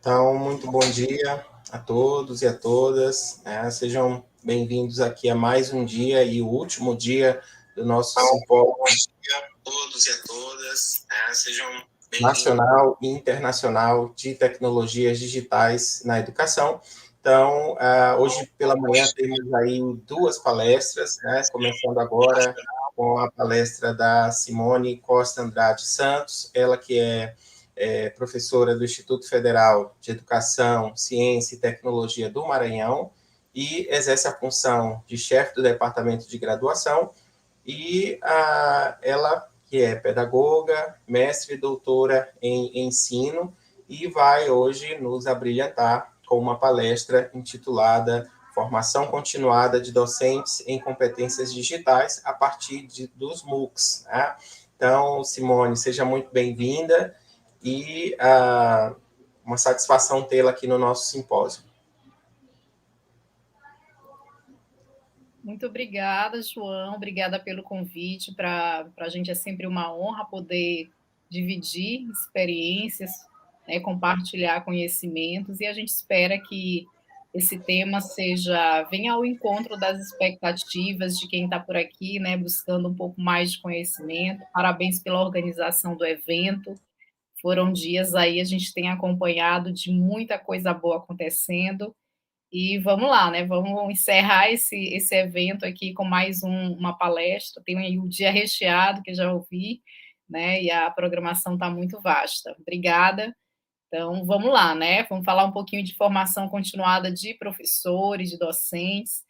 Então, muito bom dia a todos e a todas, né? Sejam bem-vindos aqui a mais um dia e o último dia do nosso simpósio. Bom dia a todos e a todas, né? Sejam nacional e internacional de tecnologias digitais na educação. Então, hoje pela manhã temos aí duas palestras, né? Começando agora com a palestra da Simone Costa Andrade Santos, ela que é professora do Instituto Federal de Educação, Ciência e Tecnologia do Maranhão e exerce a função de chefe do departamento de graduação. E ela, que é pedagoga, mestre e doutora em ensino, e vai hoje nos abrilhantar com uma palestra intitulada Formação Continuada de Docentes em Competências Digitais a partir dos MOOCs. Né? Então, Simone, seja muito bem-vinda e uma satisfação tê-la aqui no nosso simpósio. Muito obrigada, João. Obrigada pelo convite. Para a gente é sempre uma honra poder dividir experiências, né, compartilhar conhecimentos, e a gente espera que esse tema venha ao encontro das expectativas de quem está por aqui, né, buscando um pouco mais de conhecimento. Parabéns pela organização do evento. Foram dias aí, a gente tem acompanhado de muita coisa boa acontecendo. E vamos lá, né? Vamos encerrar esse evento aqui com mais uma palestra. Tem aí o dia recheado, que já ouvi, né? E a programação está muito vasta. Obrigada. Então, vamos lá, né? Vamos falar um pouquinho de formação continuada de professores, de docentes.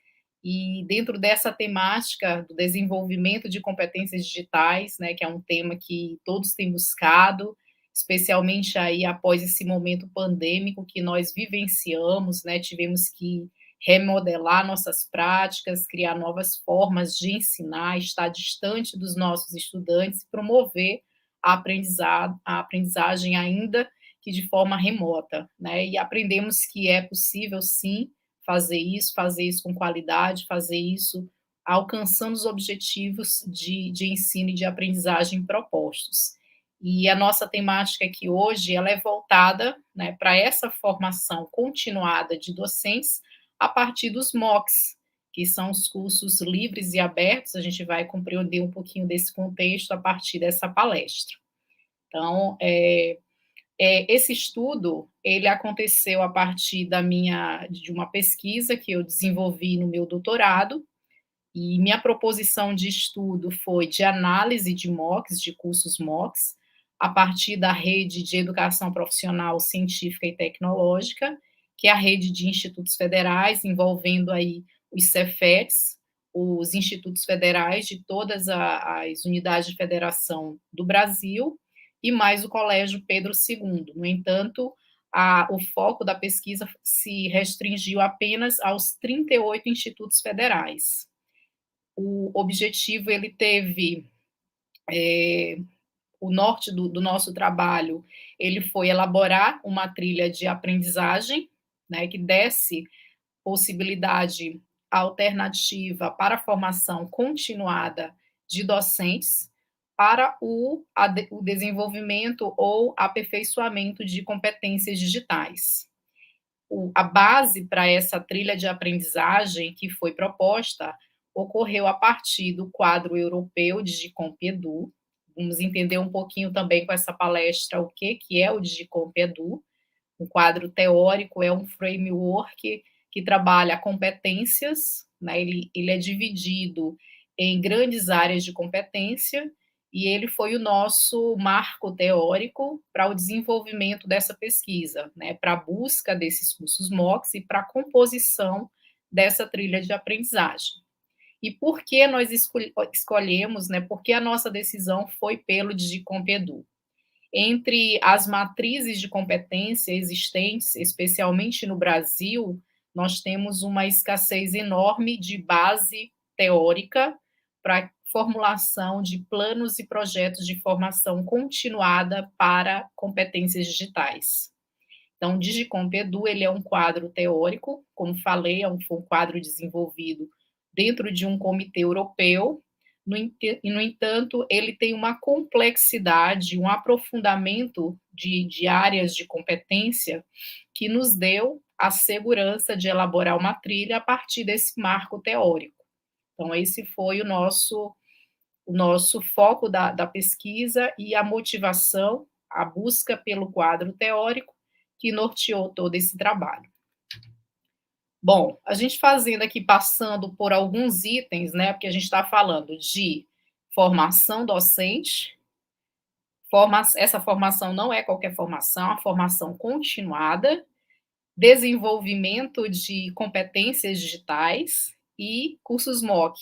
E dentro dessa temática do desenvolvimento de competências digitais, né, que é um tema que todos têm buscado, especialmente aí após esse momento pandêmico que nós vivenciamos, né, tivemos que remodelar nossas práticas, criar novas formas de ensinar, estar distante dos nossos estudantes, promover a aprendizagem ainda que de forma remota, né? E aprendemos que é possível, sim, fazer isso com qualidade, fazer isso alcançando os objetivos de ensino e de aprendizagem propostos. E a nossa temática aqui hoje, ela é voltada, né, para essa formação continuada de docentes a partir dos MOOCs, que são os cursos livres e abertos. A gente vai compreender um pouquinho desse contexto a partir dessa palestra. Então, esse estudo, ele aconteceu a partir de uma pesquisa que eu desenvolvi no meu doutorado, e minha proposição de estudo foi de análise de MOOCs, de cursos MOOCs, a partir da rede de educação profissional científica e tecnológica, que é a rede de institutos federais, envolvendo aí os Cefetes, os institutos federais de todas as unidades de federação do Brasil, e mais o Colégio Pedro II. No entanto, o foco da pesquisa se restringiu apenas aos 38 institutos federais. O objetivo, ele teve, o norte do nosso trabalho, ele foi elaborar uma trilha de aprendizagem, né, que desse possibilidade alternativa para a formação continuada de docentes para o desenvolvimento ou aperfeiçoamento de competências digitais. A base para essa trilha de aprendizagem que foi proposta ocorreu a partir do quadro europeu Digicomp Edu. Vamos entender um pouquinho também com essa palestra o que é o Digicomp Edu. Um quadro teórico é um framework que trabalha competências, né? Ele é dividido em grandes áreas de competência, e ele foi o nosso marco teórico para o desenvolvimento dessa pesquisa, né? Para a busca desses cursos MOOCs e para a composição dessa trilha de aprendizagem. E por que nós escolhemos, né? Por que a nossa decisão foi pelo Digicomp Edu? Entre as matrizes de competência existentes, especialmente no Brasil, nós temos uma escassez enorme de base teórica para formulação de planos e projetos de formação continuada para competências digitais. Então, o Digicomp Edu, ele é um quadro teórico, como falei, foi um quadro desenvolvido dentro de um comitê europeu, No entanto, ele tem uma complexidade, um aprofundamento de áreas de competência que nos deu a segurança de elaborar uma trilha a partir desse marco teórico. Então, esse foi o nosso foco da pesquisa e a motivação, a busca pelo quadro teórico que norteou todo esse trabalho. Bom, a gente fazendo aqui, passando por alguns itens, né, porque a gente está falando de formação docente, essa formação não é qualquer formação, é uma formação continuada, desenvolvimento de competências digitais e cursos MOOC.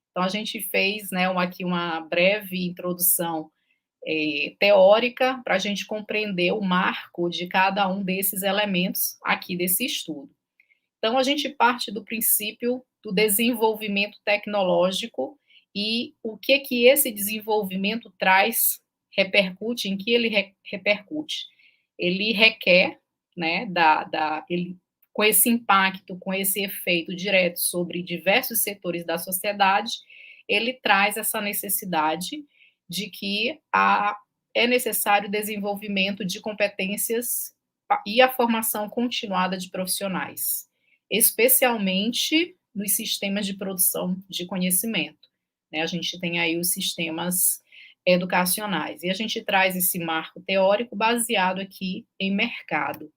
Então, a gente fez, né, aqui uma breve introdução teórica para a gente compreender o marco de cada um desses elementos aqui desse estudo. Então, a gente parte do princípio do desenvolvimento tecnológico e o que esse desenvolvimento traz, repercute, em que ele repercute. Ele requer, né, com esse impacto, com esse efeito direto sobre diversos setores da sociedade, ele traz essa necessidade de que é necessário o desenvolvimento de competências e a formação continuada de profissionais, especialmente nos sistemas de produção de conhecimento. Né? A gente tem aí os sistemas educacionais, e a gente traz esse marco teórico baseado aqui em mercado.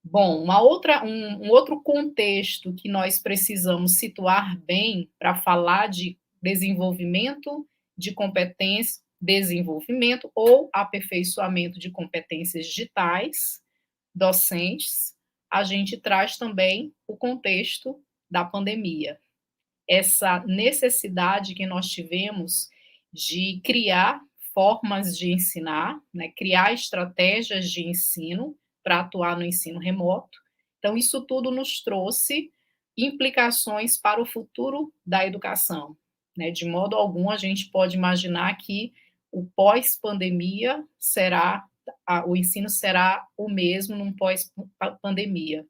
Bom, um outro contexto que nós precisamos situar bem para falar de desenvolvimento de competência, desenvolvimento ou aperfeiçoamento de competências digitais docentes, a gente traz também o contexto da pandemia. Essa necessidade que nós tivemos de criar formas de ensinar, né, criar estratégias de ensino para atuar no ensino remoto. Então, isso tudo nos trouxe implicações para o futuro da educação. Né? De modo algum, a gente pode imaginar que o pós-pandemia o ensino será o mesmo num pós-pandemia.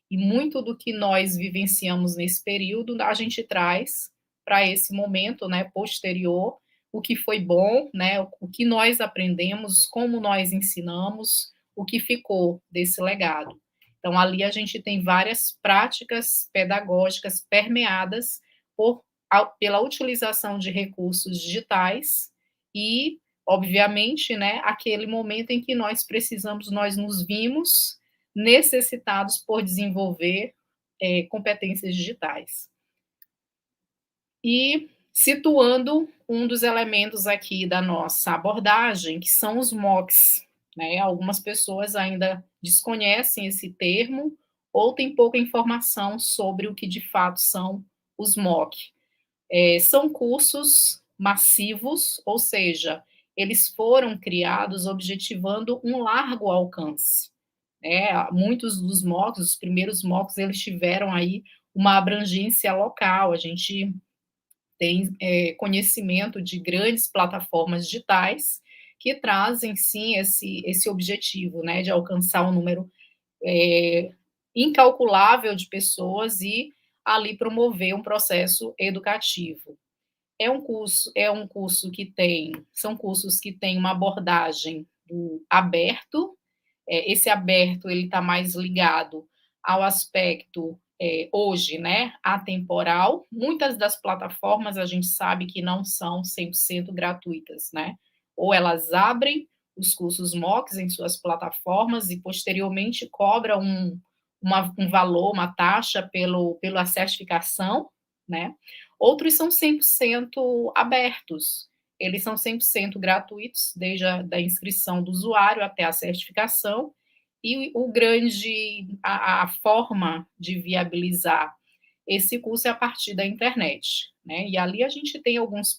E muito do que nós vivenciamos nesse período, a gente traz para esse momento, né, posterior, o que foi bom, né, o que nós aprendemos, como nós ensinamos, o que ficou desse legado. Então, ali a gente tem várias práticas pedagógicas permeadas pela utilização de recursos digitais e, obviamente, né, aquele momento em que nós nos vimos necessitados por desenvolver competências digitais. E situando um dos elementos aqui da nossa abordagem, que são os MOOCs. Né? Algumas pessoas ainda desconhecem esse termo ou têm pouca informação sobre o que de fato são os MOOC. São cursos massivos, ou seja, eles foram criados objetivando um largo alcance. Muitos dos MOOCs, os primeiros MOOCs, eles tiveram aí uma abrangência local. A gente tem conhecimento de grandes plataformas digitais que trazem, sim, esse objetivo, né, de alcançar um número incalculável de pessoas e ali promover um processo educativo. São cursos que têm uma abordagem aberto. Esse aberto ele está mais ligado ao aspecto hoje, né, atemporal. Muitas das plataformas a gente sabe que não são 100% gratuitas, né? Ou elas abrem os cursos MOOCs em suas plataformas e posteriormente cobram um valor, uma taxa pela certificação, né? Outros são 100% abertos. Eles são 100% gratuitos, desde a inscrição do usuário até a certificação, e a forma de viabilizar esse curso é a partir da internet. Né? E ali a gente tem alguns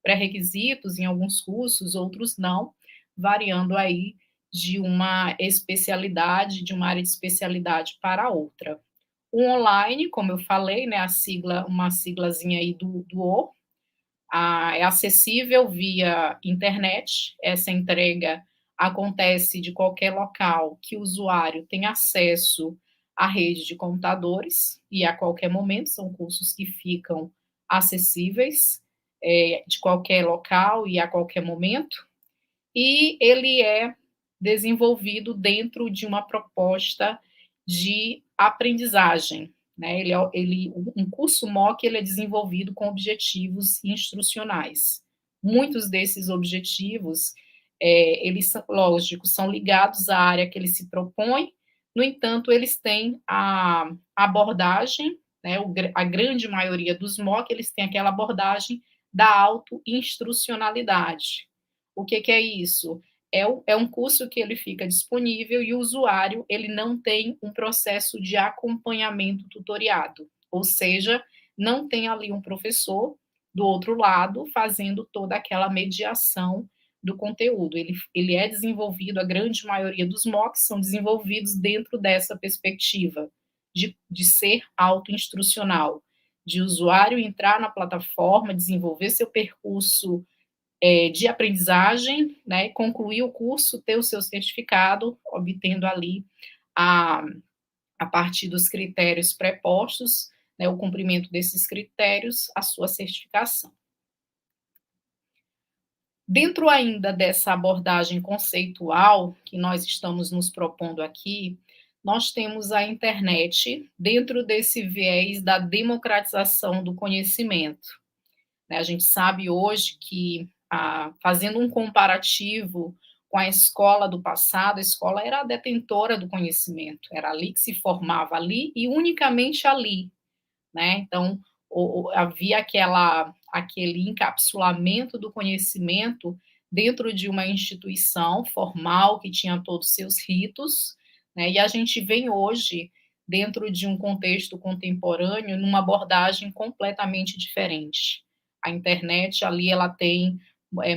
pré-requisitos em alguns cursos, outros não, variando aí de uma especialidade, de uma área de especialidade para outra. O online, como eu falei, né, uma siglazinha aí do O, é acessível via internet. Essa entrega acontece de qualquer local que o usuário tem acesso à rede de computadores e a qualquer momento, são cursos que ficam acessíveis. de qualquer local e a qualquer momento, e ele é desenvolvido dentro de uma proposta de aprendizagem, né? Um curso MOOC ele é desenvolvido com objetivos instrucionais. Muitos desses objetivos, eles são, lógico, são ligados à área que ele se propõe, no entanto, eles têm a abordagem, né, a grande maioria dos MOOC, eles têm aquela abordagem da auto-instrucionalidade. O que é isso? É um curso que ele fica disponível e o usuário ele não tem um processo de acompanhamento tutoriado, ou seja, não tem ali um professor do outro lado fazendo toda aquela mediação do conteúdo. Ele é desenvolvido, a grande maioria dos MOOCs são desenvolvidos dentro dessa perspectiva de ser autoinstrucional, de usuário entrar na plataforma, desenvolver seu percurso de aprendizagem, né, concluir o curso, ter o seu certificado, obtendo ali a partir dos critérios prepostos, né, o cumprimento desses critérios, a sua certificação. Dentro ainda dessa abordagem conceitual que nós estamos nos propondo aqui, nós temos a internet dentro desse viés da democratização do conhecimento. A gente sabe hoje que, fazendo um comparativo com a escola do passado, a escola era a detentora do conhecimento, era ali que se formava, ali e unicamente ali, né? Então, havia aquele encapsulamento do conhecimento dentro de uma instituição formal que tinha todos os seus ritos, né? E a gente vem hoje, dentro de um contexto contemporâneo, numa abordagem completamente diferente. A internet ali ela tem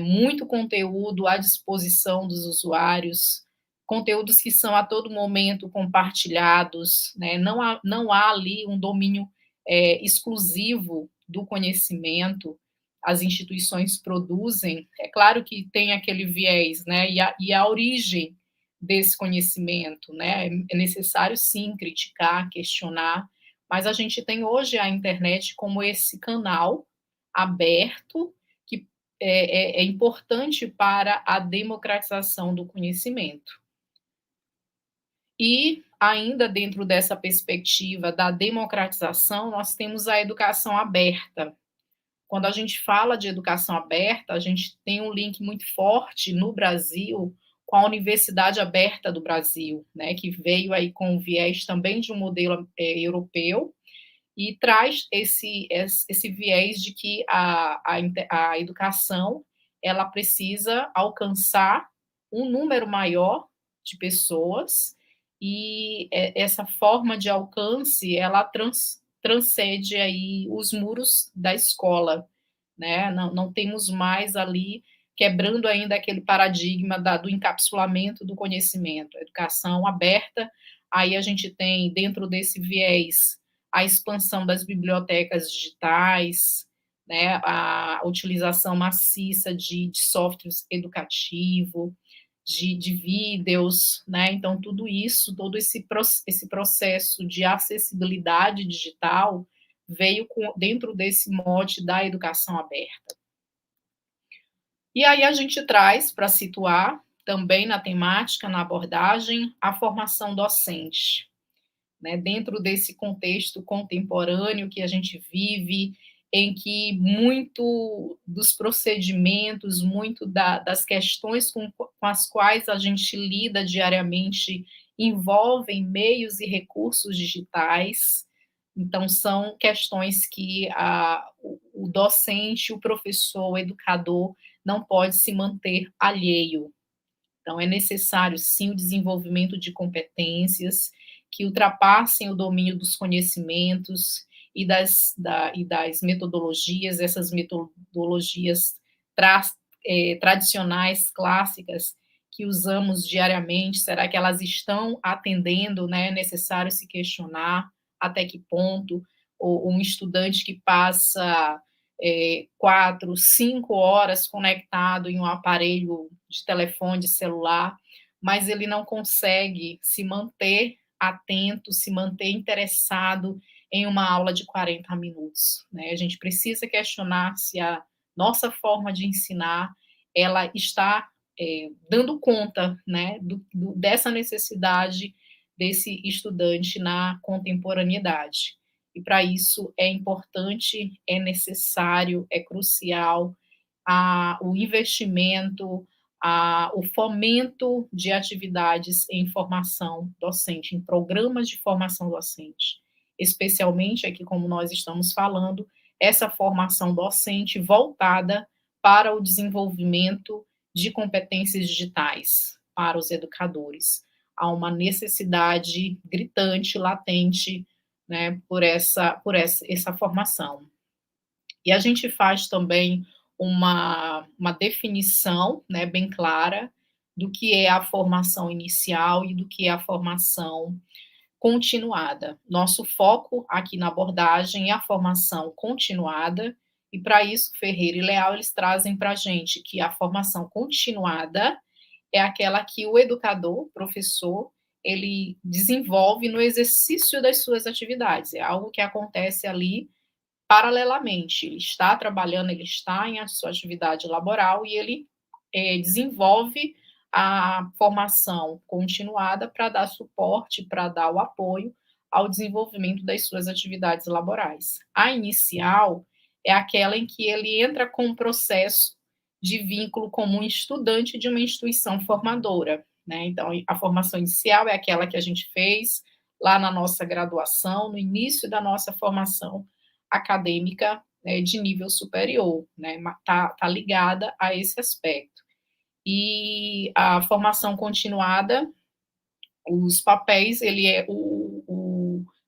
muito conteúdo à disposição dos usuários, conteúdos que são a todo momento compartilhados, né? Não há ali um domínio exclusivo do conhecimento, as instituições produzem, é claro que tem aquele viés, né? E a origem desse conhecimento, né? É necessário sim criticar, questionar, mas a gente tem hoje a internet como esse canal aberto que é importante para a democratização do conhecimento. E, ainda dentro dessa perspectiva da democratização, nós temos a educação aberta. Quando a gente fala de educação aberta, a gente tem um link muito forte no Brasil com a Universidade Aberta do Brasil, né, que veio aí com o viés também de um modelo europeu, e traz esse viés de que a educação ela precisa alcançar um número maior de pessoas, e essa forma de alcance ela transcende aí os muros da escola, né? Não temos mais ali quebrando ainda aquele paradigma do encapsulamento do conhecimento. A educação aberta, aí a gente tem dentro desse viés a expansão das bibliotecas digitais, né, a utilização maciça de softwares educativos, de vídeos, né? Então, tudo isso, todo esse processo de acessibilidade digital veio dentro desse mote da educação aberta. E aí a gente traz, para situar, também na temática, na abordagem, a formação docente. Né? Dentro desse contexto contemporâneo que a gente vive, em que muito dos procedimentos, muito das questões com as quais a gente lida diariamente envolvem meios e recursos digitais. Então, são questões que o docente, o professor, o educador não pode se manter alheio. Então, é necessário, sim, o desenvolvimento de competências que ultrapassem o domínio dos conhecimentos e das metodologias, essas metodologias tradicionais, clássicas, que usamos diariamente. Será que elas estão atendendo, né? É necessário se questionar até que ponto um estudante que passa 4, 5 horas conectado em um aparelho de telefone, de celular, mas ele não consegue se manter atento, se manter interessado em uma aula de 40 minutos. Né? A gente precisa questionar se nossa forma de ensinar, ela está dando conta, né, dessa necessidade desse estudante na contemporaneidade. E para isso é importante, é necessário, é crucial o investimento, o fomento de atividades em formação docente, em programas de formação docente, especialmente aqui, como nós estamos falando, essa formação docente voltada para o desenvolvimento de competências digitais para os educadores. Há uma necessidade gritante, latente, né, por essa formação. E a gente faz também uma definição, né, bem clara do que é a formação inicial e do que é a formação continuada. Nosso foco aqui na abordagem é a formação continuada, e para isso Ferreira e Leal eles trazem para a gente que a formação continuada é aquela que o educador, o professor, ele desenvolve no exercício das suas atividades, é algo que acontece ali paralelamente, ele está trabalhando, ele está em sua atividade laboral e ele desenvolve a formação continuada para dar suporte, para dar o apoio ao desenvolvimento das suas atividades laborais. A inicial é aquela em que ele entra com um processo de vínculo como um estudante de uma instituição formadora, né? Então, a formação inicial é aquela que a gente fez lá na nossa graduação, no início da nossa formação acadêmica, né, de nível superior, né? Tá ligada a esse aspecto. E a formação continuada, os papéis, ele é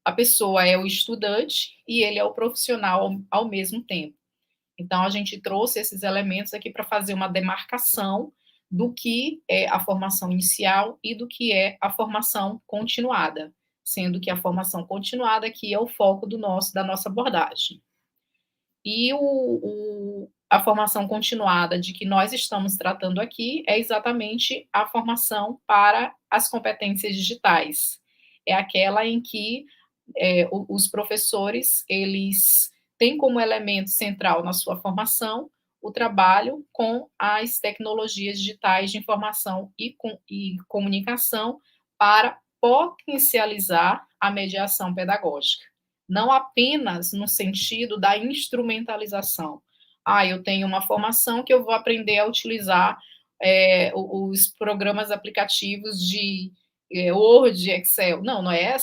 a pessoa é o estudante e ele é o profissional ao mesmo tempo. Então, a gente trouxe esses elementos aqui para fazer uma demarcação do que é a formação inicial e do que é a formação continuada, sendo que a formação continuada aqui é o foco da nossa abordagem. E a formação continuada de que nós estamos tratando aqui é exatamente a formação para as competências digitais. É aquela em que os professores, eles têm como elemento central na sua formação o trabalho com as tecnologias digitais de informação e comunicação para potencializar a mediação pedagógica. Não apenas no sentido da instrumentalização. Eu tenho uma formação que eu vou aprender a utilizar os programas aplicativos de Word, Excel. Não é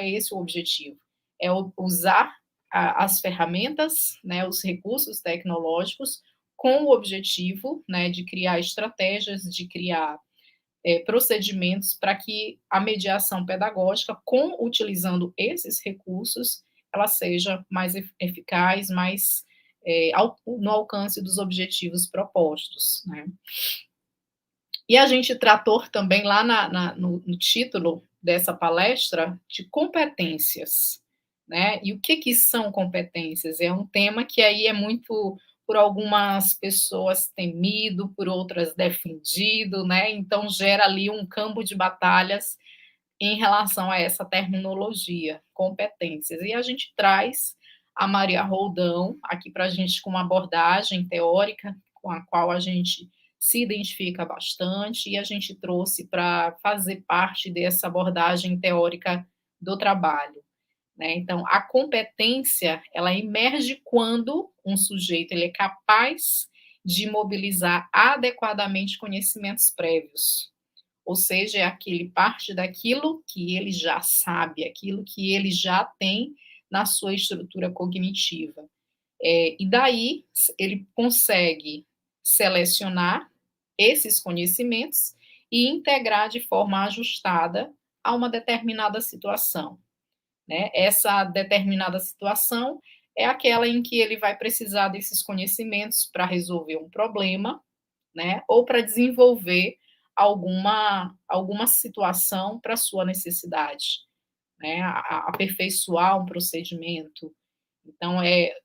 esse o objetivo. É usar as ferramentas, né, os recursos tecnológicos com o objetivo, né, de criar estratégias, de criar procedimentos para que a mediação pedagógica, utilizando esses recursos, ela seja mais eficaz, mais no alcance dos objetivos propostos, né? E a gente tratou também lá no título dessa palestra de competências, né? E o que são competências? É um tema que aí é muito, por algumas pessoas, temido, por outras defendido, né? Então gera ali um campo de batalhas em relação a essa terminologia, competências. E a gente traz a Maria Roldão aqui para a gente com uma abordagem teórica com a qual a gente se identifica bastante, e a gente trouxe para fazer parte dessa abordagem teórica do trabalho, né? Então, a competência, ela emerge quando um sujeito ele é capaz de mobilizar adequadamente conhecimentos prévios, ou seja, parte daquilo que ele já sabe, aquilo que ele já tem na sua estrutura cognitiva. E daí ele consegue selecionar esses conhecimentos e integrar de forma ajustada a uma determinada situação, né? Essa determinada situação é aquela em que ele vai precisar desses conhecimentos para resolver um problema, né? Ou para desenvolver alguma situação para sua necessidade, né? Aperfeiçoar um procedimento. Então,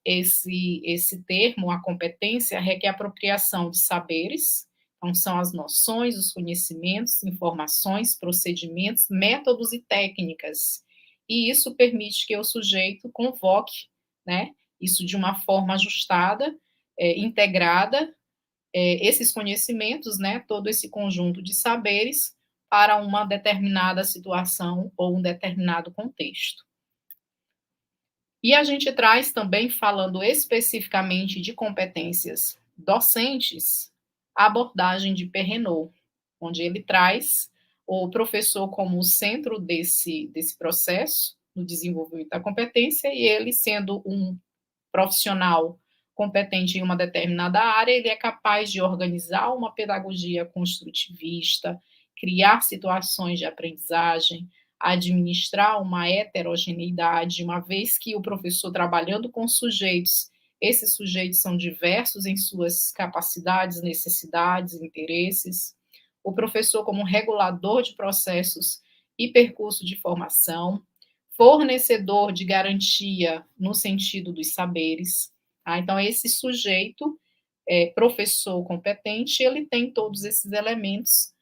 esse termo, a competência, requer apropriação de saberes, então são as noções, os conhecimentos, informações, procedimentos, métodos e técnicas. E isso permite que o sujeito convoque, né, isso de uma forma ajustada, integrada esses conhecimentos, né, todo esse conjunto de saberes para uma determinada situação ou um determinado contexto. E a gente traz também, falando especificamente de competências docentes, a abordagem de Perrenot, onde ele traz o professor como o centro desse processo, no desenvolvimento da competência, e ele, sendo um profissional competente em uma determinada área, ele é capaz de organizar uma pedagogia construtivista, criar situações de aprendizagem, administrar uma heterogeneidade, uma vez que o professor, trabalhando com sujeitos, esses sujeitos são diversos em suas capacidades, necessidades, interesses. O professor, como regulador de processos e percurso de formação, fornecedor de garantia no sentido dos saberes. Tá? Então, esse sujeito, professor competente, ele tem todos esses elementos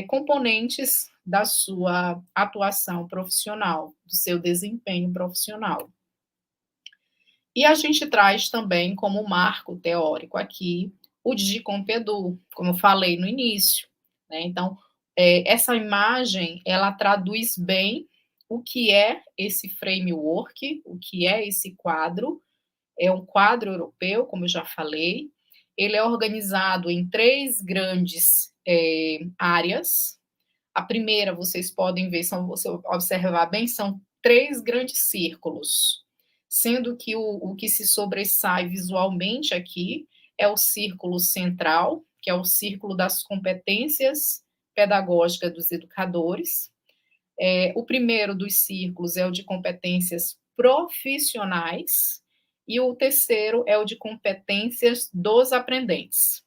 componentes da sua atuação profissional, do seu desempenho profissional. E a gente traz também como marco teórico aqui o Dicompedu, como eu falei no início. Né? Então, essa imagem, ela traduz bem o que é esse framework, o que é esse quadro. É um quadro europeu, como eu já falei. Ele é organizado em 3 grandes áreas. A primeira, vocês podem ver, se observar bem, são 3 grandes círculos, sendo que o que se sobressai visualmente aqui é o círculo central, que é o círculo das competências pedagógicas dos educadores. O primeiro dos círculos é o de competências profissionais, e o terceiro é o de competências dos aprendentes.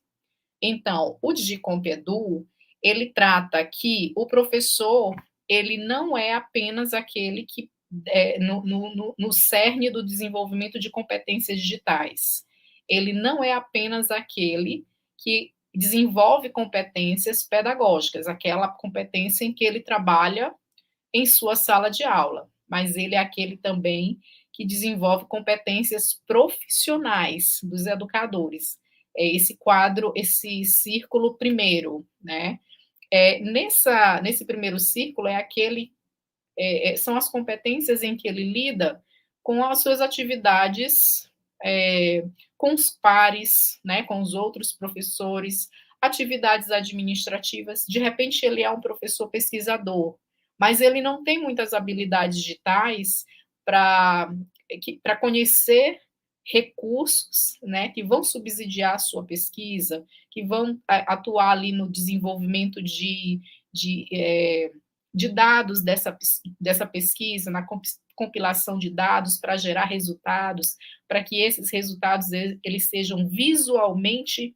Então, o Dicompedu, ele trata que o professor, ele não é apenas aquele que no cerne do desenvolvimento de competências digitais. Ele não é apenas aquele que desenvolve competências pedagógicas, aquela competência em que ele trabalha em sua sala de aula, mas ele é aquele também que desenvolve competências profissionais dos educadores. Esse quadro, esse círculo primeiro, né? Nesse primeiro círculo são as competências em que ele lida com as suas atividades com os pares, né, com os outros professores, atividades administrativas. De repente, ele é um professor pesquisador, mas ele não tem muitas habilidades digitais para conhecer recursos, né, que vão subsidiar a sua pesquisa, que vão atuar ali no desenvolvimento de dados dessa pesquisa, na compilação de dados para gerar resultados, para que esses resultados eles sejam visualmente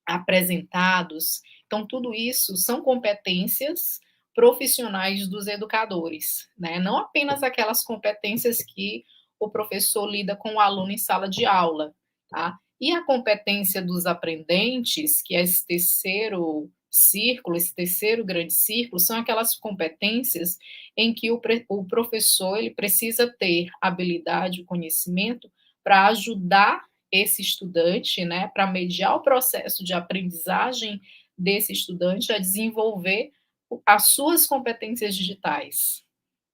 apresentados. Então, tudo isso são competências profissionais dos educadores, né? Não apenas aquelas competências que o professor lida com o aluno em sala de aula, tá? E a competência dos aprendentes, que é esse terceiro círculo, esse terceiro grande círculo, são aquelas competências em que o professor ele precisa ter habilidade, conhecimento para ajudar esse estudante, né, para mediar o processo de aprendizagem desse estudante a desenvolver as suas competências digitais,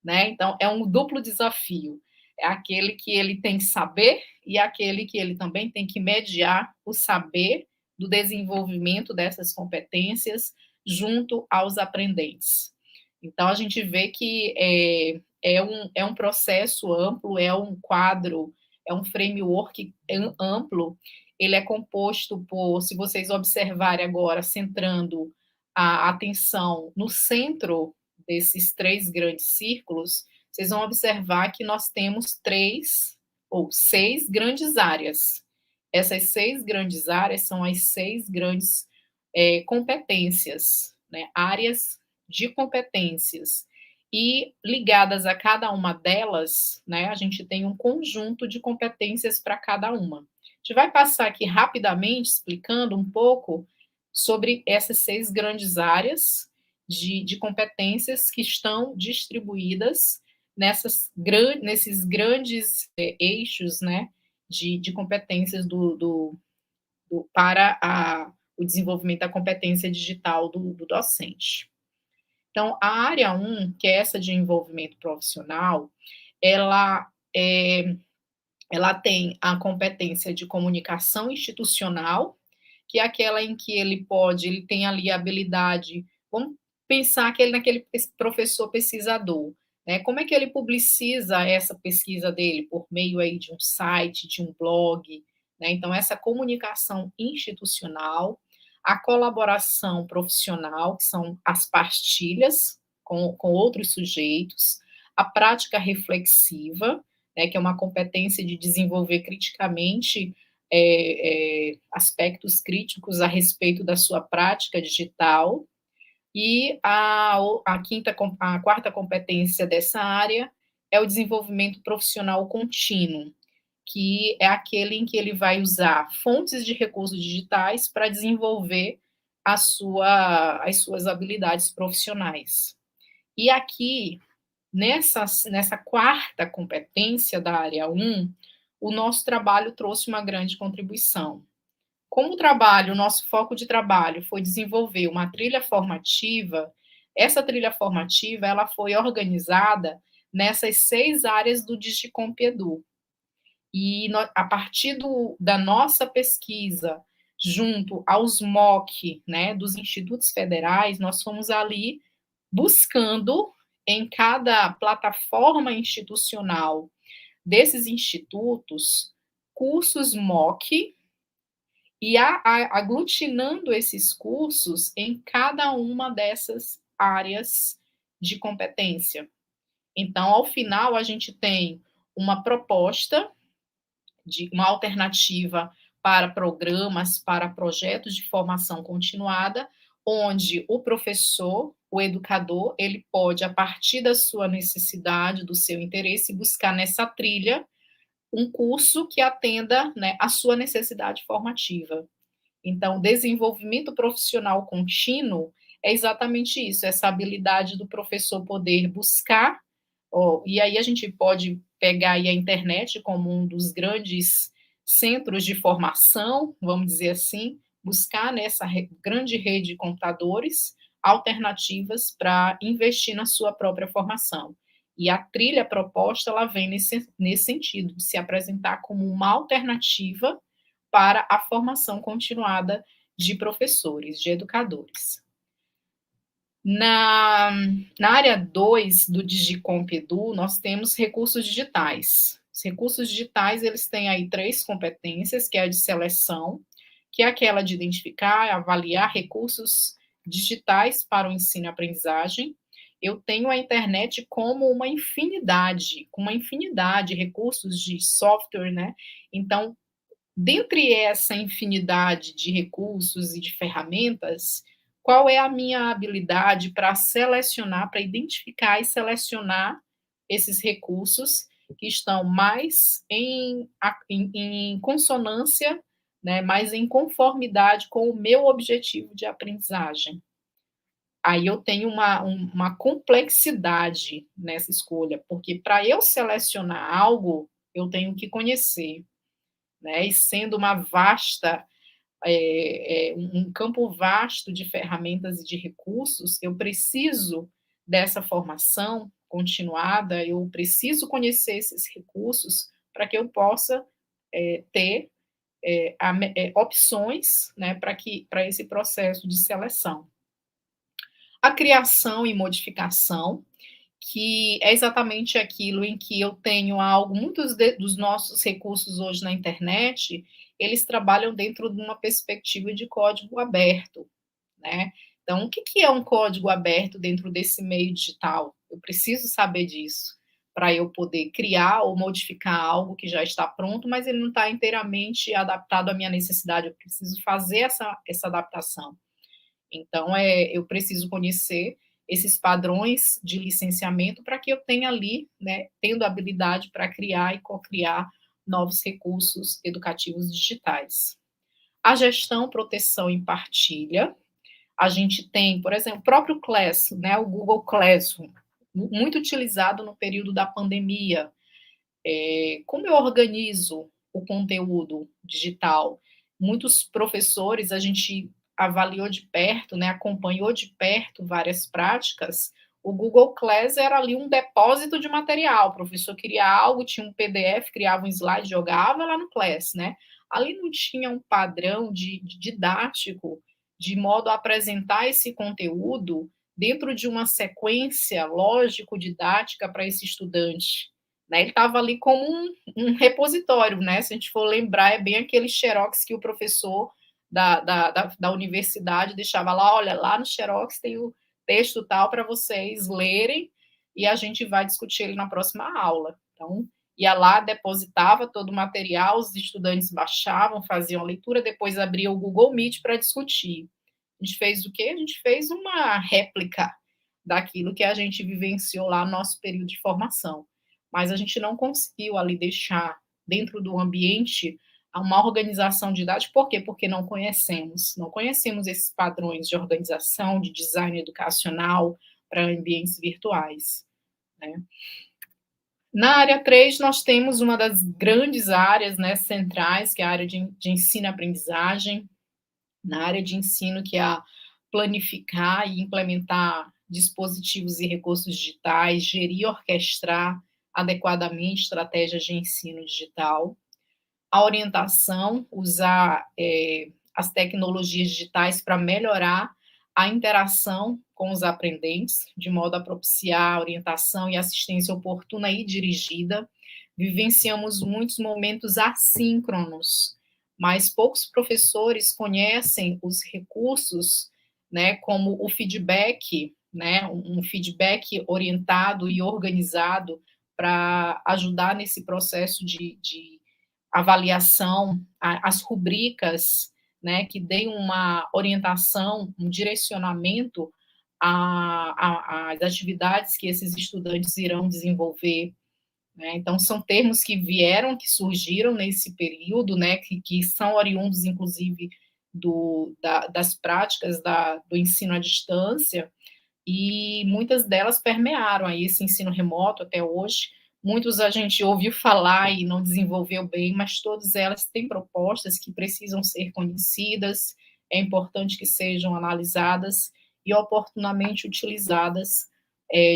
né? Então, é um duplo desafio. É aquele que ele tem que saber e aquele que ele também tem que mediar o saber do desenvolvimento dessas competências junto aos aprendentes. Então, a gente vê que é um processo amplo, é um quadro, é um framework amplo. Ele é composto por, se vocês observarem agora, centrando a atenção no centro desses 3 grandes círculos, vocês vão observar que nós temos 3 ou 6 grandes áreas. Essas 6 grandes áreas são as 6 grandes competências, né? Áreas de competências. E ligadas a cada uma delas, né, a gente tem um conjunto de competências para cada uma. A gente vai passar aqui rapidamente explicando um pouco sobre essas 6 grandes áreas de competências que estão distribuídas nesses grandes eixos, né, de competências para o desenvolvimento da competência digital do docente. Então, a área 1, que é essa de envolvimento profissional, ela tem a competência de comunicação institucional, que é aquela em que ele tem ali a habilidade, vamos pensar que ele naquele professor pesquisador, né? Como é que ele publiciza essa pesquisa dele? Por meio aí de um site, de um blog, né? Então, essa comunicação institucional, a colaboração profissional, que são as partilhas com outros sujeitos, a prática reflexiva, né, que é uma competência de desenvolver criticamente aspectos críticos a respeito da sua prática digital. E a quarta competência dessa área é o desenvolvimento profissional contínuo, que é aquele em que ele vai usar fontes de recursos digitais para desenvolver as suas habilidades profissionais. E aqui, nessa quarta competência da área 1, o nosso trabalho trouxe uma grande contribuição. Como o nosso foco de trabalho foi desenvolver uma trilha formativa, essa trilha formativa ela foi organizada nessas 6 áreas do Digicomp Edu. E a partir da nossa pesquisa, junto aos MOC, né, dos institutos federais, nós fomos ali buscando em cada plataforma institucional desses institutos cursos MOC e aglutinando esses cursos em cada uma dessas áreas de competência. Então, ao final, a gente tem uma proposta de uma alternativa para programas, para projetos de formação continuada, onde o professor, o educador, ele pode, a partir da sua necessidade, do seu interesse, buscar nessa trilha um curso que atenda, né, a sua necessidade formativa. Então, desenvolvimento profissional contínuo é exatamente isso, essa habilidade do professor poder buscar, e aí a gente pode pegar aí a internet como um dos grandes centros de formação, vamos dizer assim, buscar nessa grande rede de computadores alternativas para investir na sua própria formação. E a trilha proposta, ela vem nesse sentido, de se apresentar como uma alternativa para a formação continuada de professores, de educadores. Na área 2 do Digicomp Edu, nós temos recursos digitais. Os recursos digitais, eles têm aí 3 competências, que é a de seleção, que é aquela de identificar, avaliar recursos digitais para o ensino e aprendizagem. Eu tenho a internet como uma infinidade, com uma infinidade de recursos de software, né? Então, dentre essa infinidade de recursos e de ferramentas, qual é a minha habilidade para selecionar, para identificar e selecionar esses recursos que estão mais em consonância, né, mais em conformidade com o meu objetivo de aprendizagem? Aí eu tenho uma complexidade nessa escolha, porque para eu selecionar algo, eu tenho que conhecer, né? E sendo uma vasta, um campo vasto de ferramentas e de recursos, eu preciso dessa formação continuada, eu preciso conhecer esses recursos para que eu possa ter opções, né, para esse processo de seleção. A criação e modificação, que é exatamente aquilo em que eu tenho algo, muitos dos nossos recursos hoje na internet, eles trabalham dentro de uma perspectiva de código aberto, né? Então, o que é um código aberto dentro desse meio digital? Eu preciso saber disso para eu poder criar ou modificar algo que já está pronto, mas ele não está inteiramente adaptado à minha necessidade. Eu preciso fazer essa adaptação. Então, eu preciso conhecer esses padrões de licenciamento para que eu tenha ali, né, tendo habilidade para criar e co-criar novos recursos educativos digitais. A gestão, proteção e partilha. A gente tem, por exemplo, o próprio Class, né, o Google Classroom, muito utilizado no período da pandemia. Como eu organizo o conteúdo digital? muitos professores, a gente avaliou de perto, né, acompanhou de perto várias práticas. O Google Class era ali um depósito de material. O professor queria algo, tinha um PDF, criava um slide, jogava lá no Class, né? Ali não tinha um padrão de didático, de modo a apresentar esse conteúdo dentro de uma sequência lógico-didática para esse estudante. Né? Ele estava ali como um repositório, né? Se a gente for lembrar, é bem aquele xerox que o professor da universidade deixava lá, olha, lá no xerox tem o texto tal para vocês lerem e a gente vai discutir ele na próxima aula. Então, ia lá, depositava todo o material, os estudantes baixavam, faziam a leitura, depois abria o Google Meet para discutir. A gente fez o quê? A gente fez uma réplica daquilo que a gente vivenciou lá no nosso período de formação. Mas a gente não conseguiu ali deixar dentro do ambiente uma organização didática. Por quê? Porque não conhecemos esses padrões de organização, de design educacional para ambientes virtuais. Né? Na área 3, nós temos uma das grandes áreas, né, centrais, que é a área de ensino e aprendizagem. Na área de ensino, que é a planificar e implementar dispositivos e recursos digitais, gerir e orquestrar adequadamente estratégias de ensino digital. A orientação, usar as tecnologias digitais para melhorar a interação com os aprendentes, de modo a propiciar a orientação e assistência oportuna e dirigida. Vivenciamos muitos momentos assíncronos, mas poucos professores conhecem os recursos, né, como o feedback, né, um feedback orientado e organizado para ajudar nesse processo de avaliação, as rubricas, né, que deem uma orientação, um direcionamento às atividades que esses estudantes irão desenvolver. Né? Então, são termos que vieram, que surgiram nesse período, né, que são oriundos, inclusive, das práticas do ensino à distância, e muitas delas permearam aí esse ensino remoto até hoje. Muitos a gente ouviu falar e não desenvolveu bem, mas todas elas têm propostas que precisam ser conhecidas, é importante que sejam analisadas e oportunamente utilizadas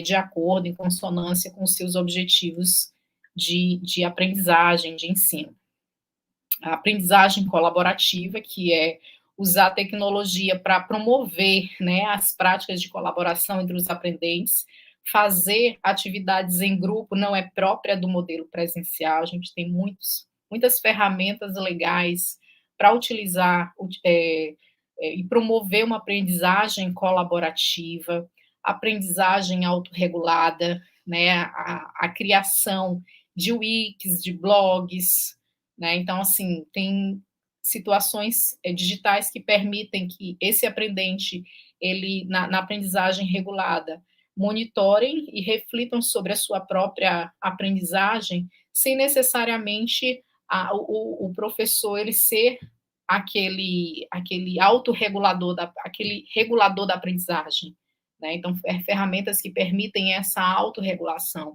de acordo, em consonância com seus objetivos de aprendizagem, de ensino. A aprendizagem colaborativa, que é usar a tecnologia para promover, né, as práticas de colaboração entre os aprendentes, fazer atividades em grupo não é própria do modelo presencial, a gente tem muitas ferramentas legais para utilizar e promover uma aprendizagem colaborativa, aprendizagem autorregulada, né, a criação de wikis, de blogs, né, então, assim, tem situações digitais que permitem que esse aprendente, ele, na aprendizagem regulada, monitorem e reflitam sobre a sua própria aprendizagem, sem necessariamente o professor ele ser aquele autorregulador, aquele regulador da aprendizagem. Né? Então, ferramentas que permitem essa autorregulação.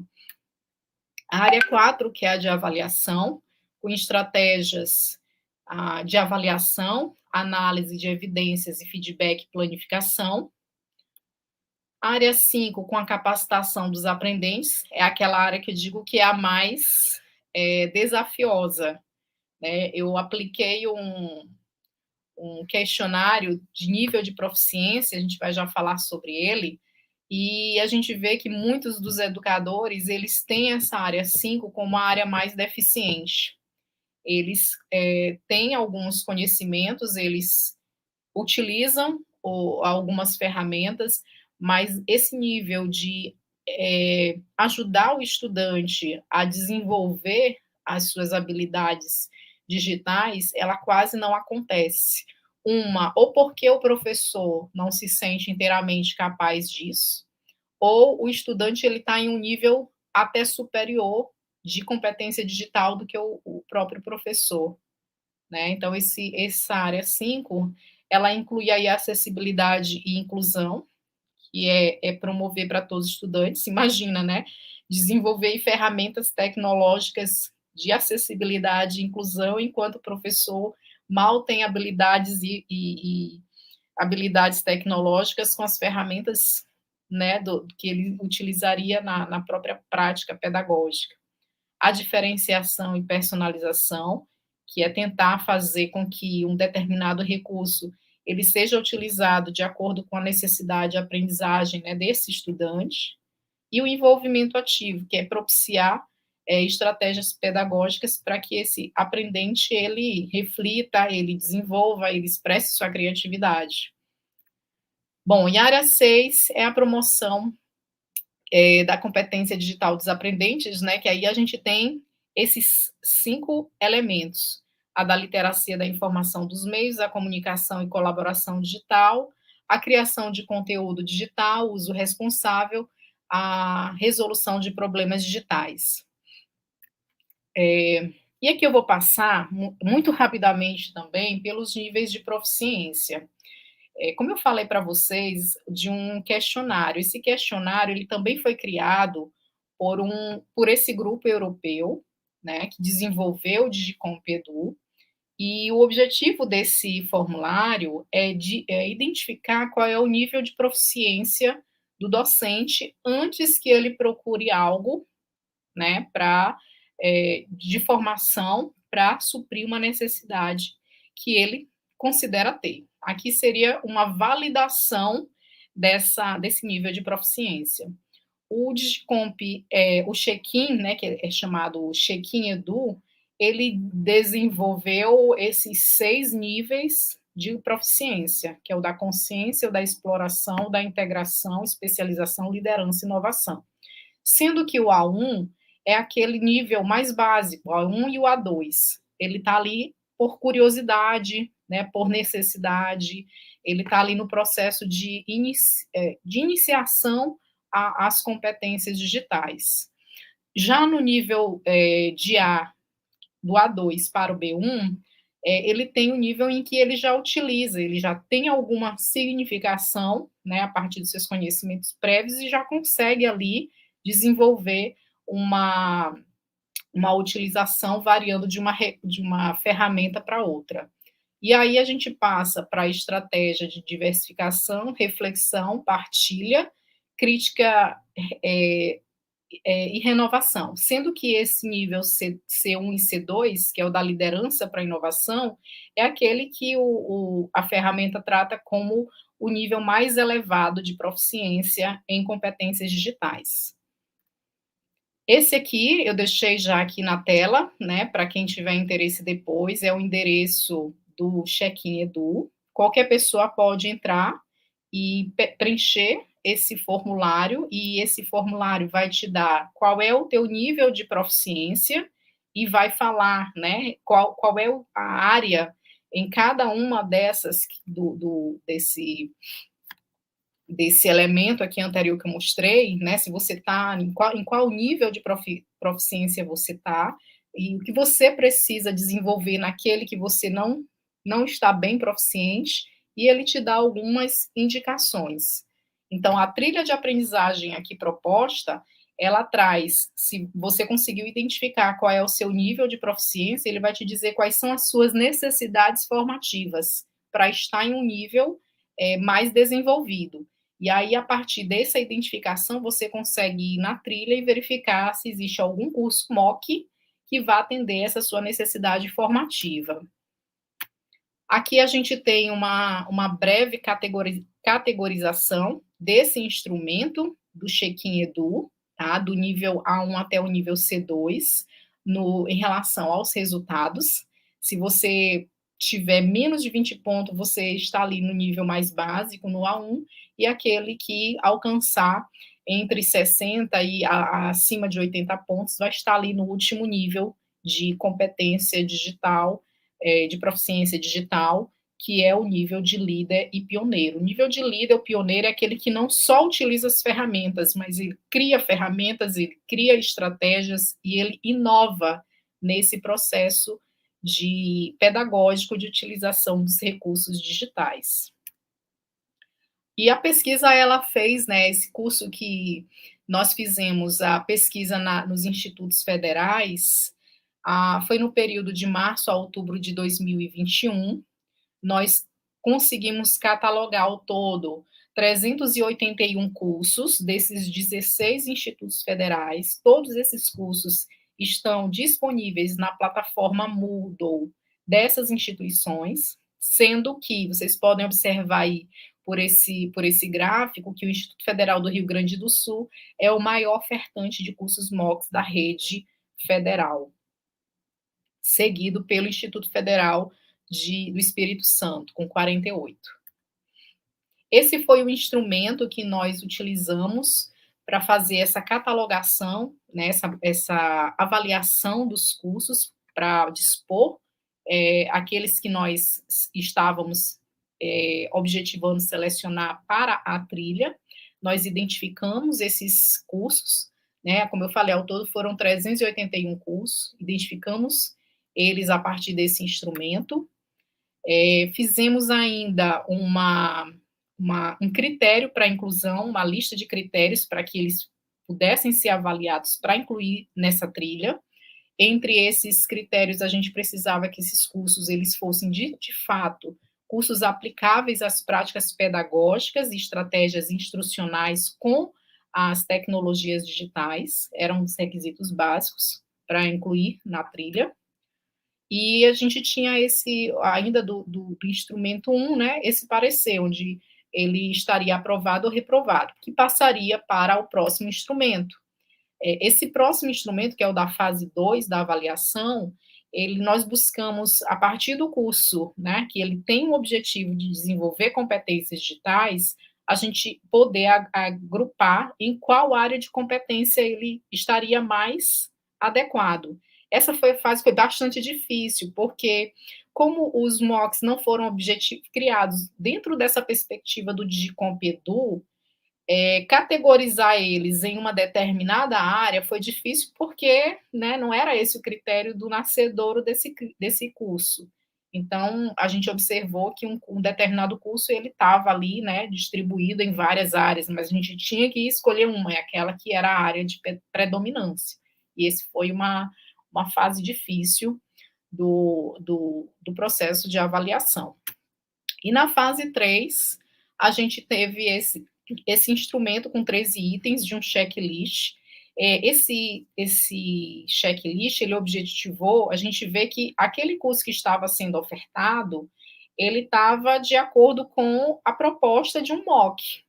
A área 4, que é a de avaliação, com estratégias de avaliação, análise de evidências e feedback e planificação. A área 5, com a capacitação dos aprendentes, é aquela área que eu digo que é a mais desafiosa. Né? Eu apliquei um questionário de nível de proficiência, a gente vai já falar sobre ele, e a gente vê que muitos dos educadores, eles têm essa área 5 como a área mais deficiente. Eles têm alguns conhecimentos, eles utilizam algumas ferramentas, mas esse nível de ajudar o estudante a desenvolver as suas habilidades digitais, ela quase não acontece. Ou porque o professor não se sente inteiramente capaz disso, ou o estudante ele está em um nível até superior de competência digital do que o próprio professor. Né? Então, essa área 5, ela inclui aí a acessibilidade e inclusão, que é promover para todos os estudantes, imagina, né? Desenvolver ferramentas tecnológicas de acessibilidade e inclusão, enquanto o professor mal tem habilidades e habilidades tecnológicas com as ferramentas, né, que ele utilizaria na própria prática pedagógica. A diferenciação e personalização, que é tentar fazer com que um determinado recurso ele seja utilizado de acordo com a necessidade de aprendizagem, né, desse estudante, e o envolvimento ativo, que é propiciar estratégias pedagógicas para que esse aprendente ele reflita, ele desenvolva, ele expresse sua criatividade. Bom, e a área 6 é a promoção da competência digital dos aprendentes, né, que aí a gente tem esses 5 elementos: a da literacia da informação dos meios, a comunicação e colaboração digital, a criação de conteúdo digital, uso responsável, a resolução de problemas digitais. E aqui eu vou passar muito rapidamente também pelos níveis de proficiência. Como eu falei para vocês de um questionário, esse questionário ele também foi criado por esse grupo europeu, né, que desenvolveu o Digicomp Edu, e o objetivo desse formulário é identificar qual é o nível de proficiência do docente antes que ele procure algo, né, de formação para suprir uma necessidade que ele considera ter. Aqui seria uma validação desse nível de proficiência. O Digicomp, o Check-in, né, que é chamado Check-in Edu, ele desenvolveu esses 6 níveis de proficiência, que é o da consciência, o da exploração, o da integração, especialização, liderança e inovação. Sendo que o A1 é aquele nível mais básico, o A1 e o A2. Ele está ali por curiosidade, né, por necessidade, ele está ali no processo de iniciação às competências digitais. Já no nível de A, do A2 para o B1, ele tem um nível em que ele já utiliza, ele já tem alguma significação, né, a partir dos seus conhecimentos prévios e já consegue ali desenvolver uma utilização variando de uma ferramenta para outra. E aí a gente passa para a estratégia de diversificação, reflexão, partilha, crítica e renovação. Sendo que esse nível C1 e C2, que é o da liderança para a inovação, é aquele que a ferramenta trata como o nível mais elevado de proficiência em competências digitais. Esse aqui eu deixei já aqui na tela, né, para quem tiver interesse depois, é o endereço do Check-in Edu. Qualquer pessoa pode entrar e preencher esse formulário, e esse formulário vai te dar qual é o teu nível de proficiência e vai falar, né, qual é a área em cada uma dessas desse elemento aqui anterior que eu mostrei, né, se você está, em qual nível de proficiência você está, e o que você precisa desenvolver naquele que você não está bem proficiente, e ele te dá algumas indicações. Então, a trilha de aprendizagem aqui proposta, ela traz, se você conseguiu identificar qual é o seu nível de proficiência, ele vai te dizer quais são as suas necessidades formativas para estar em um nível mais desenvolvido. E aí, a partir dessa identificação, você consegue ir na trilha e verificar se existe algum curso MOOC que vá atender essa sua necessidade formativa. Aqui a gente tem uma breve categorização desse instrumento, do Check-in Edu, tá? Do nível A1 até o nível C2, em relação aos resultados. Se você tiver menos de 20 pontos, você está ali no nível mais básico, no A1, e aquele que alcançar entre 60 e acima de 80 pontos vai estar ali no último nível de competência digital, de proficiência digital, que é o nível de líder e pioneiro. O nível de líder ou pioneiro é aquele que não só utiliza as ferramentas, mas ele cria ferramentas, ele cria estratégias e ele inova nesse processo pedagógico de utilização dos recursos digitais. E a pesquisa, ela fez, né, esse curso que nós fizemos, a pesquisa nos institutos federais, Foi no período de março a outubro de 2021, nós conseguimos catalogar ao todo 381 cursos desses 16 institutos federais. Todos esses cursos estão disponíveis na plataforma Moodle dessas instituições, sendo que vocês podem observar aí por esse gráfico que o Instituto Federal do Rio Grande do Sul é o maior ofertante de cursos MOOCs da rede federal, seguido pelo Instituto Federal do Espírito Santo, com 48. Esse foi o instrumento que nós utilizamos para fazer essa catalogação, né, essa avaliação dos cursos, para dispor aqueles que nós estávamos objetivando selecionar para a trilha. Nós identificamos esses cursos, né, como eu falei, ao todo foram 381 cursos, identificamos eles a partir desse instrumento. Fizemos ainda um critério para inclusão, uma lista de critérios para que eles pudessem ser avaliados para incluir nessa trilha. Entre esses critérios, a gente precisava que esses cursos eles fossem, de fato, cursos aplicáveis às práticas pedagógicas e estratégias instrucionais com as tecnologias digitais, eram os requisitos básicos para incluir na trilha. E a gente tinha ainda do instrumento 1, né, esse parecer, onde ele estaria aprovado ou reprovado, que passaria para o próximo instrumento. Esse próximo instrumento, que é o da fase 2 da avaliação, nós buscamos, a partir do curso, né, que ele tem o objetivo de desenvolver competências digitais, a gente poder agrupar em qual área de competência ele estaria mais adequado. Essa fase foi bastante difícil, porque como os MOOCs não foram criados dentro dessa perspectiva do Digicomp Edu, categorizar eles em uma determinada área foi difícil porque, né, não era esse o critério do nascedouro desse curso. Então, a gente observou que um determinado curso ele estava ali, né, distribuído em várias áreas, mas a gente tinha que escolher uma, aquela que era a área de predominância. E esse foi uma fase difícil do processo de avaliação. E na fase 3, a gente teve esse instrumento com 13 itens de um checklist. Esse checklist, ele objetivou, a gente vê que aquele curso que estava sendo ofertado, ele estava de acordo com a proposta de um MOOC,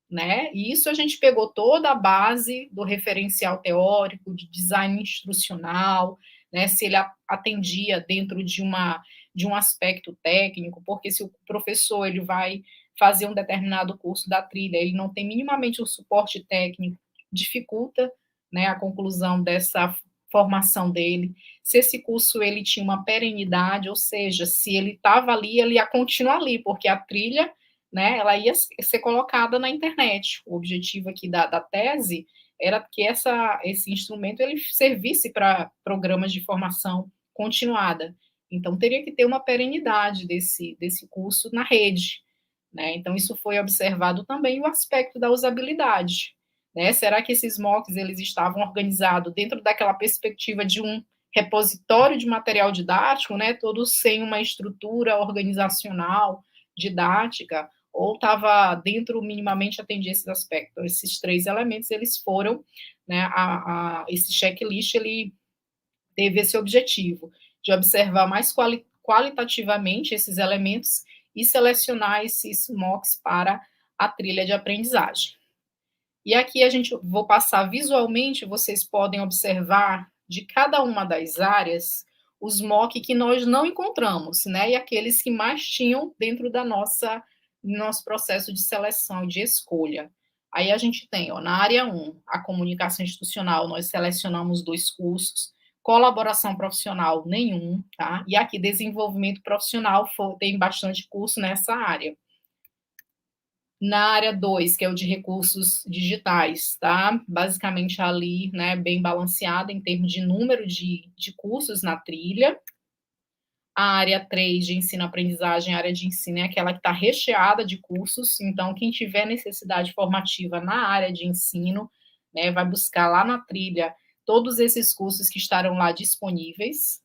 né? E isso a gente pegou toda a base do referencial teórico, de design instrucional, né? Se ele atendia dentro de um aspecto técnico, porque se o professor ele vai fazer um determinado curso da trilha, ele não tem minimamente um suporte técnico, dificulta, né, a conclusão dessa formação dele. Se esse curso ele tinha uma perenidade, ou seja, se ele estava ali, ele ia continuar ali, porque a trilha, né, ela ia ser colocada na internet. O objetivo aqui da tese era que esse instrumento ele servisse para programas de formação continuada. Então, teria que ter uma perenidade desse curso na rede, né? Então, isso foi observado também o aspecto da usabilidade, né? Será que esses MOOCs eles estavam organizados dentro daquela perspectiva de um repositório de material didático, né? Todos sem uma estrutura organizacional, didática, ou estava dentro, minimamente, atendia esses aspectos? Esses 3 elementos, eles foram, né, esse checklist, ele teve esse objetivo, de observar mais qualitativamente esses elementos e selecionar esses MOOCs para a trilha de aprendizagem. E aqui vou passar visualmente, vocês podem observar de cada uma das áreas os MOOC que nós não encontramos, né, e aqueles que mais tinham dentro do nosso processo de seleção e de escolha. Aí a gente tem, na área 1, a comunicação institucional, nós selecionamos 2 cursos, colaboração profissional, nenhum, tá? E aqui, desenvolvimento profissional, tem bastante curso nessa área. Na área 2, que é o de recursos digitais, tá? Basicamente ali, né, bem balanceada em termos de número de cursos na trilha. A área 3 de ensino-aprendizagem, a área de ensino é aquela que está recheada de cursos, então quem tiver necessidade formativa na área de ensino, né, vai buscar lá na trilha todos esses cursos que estarão lá disponíveis.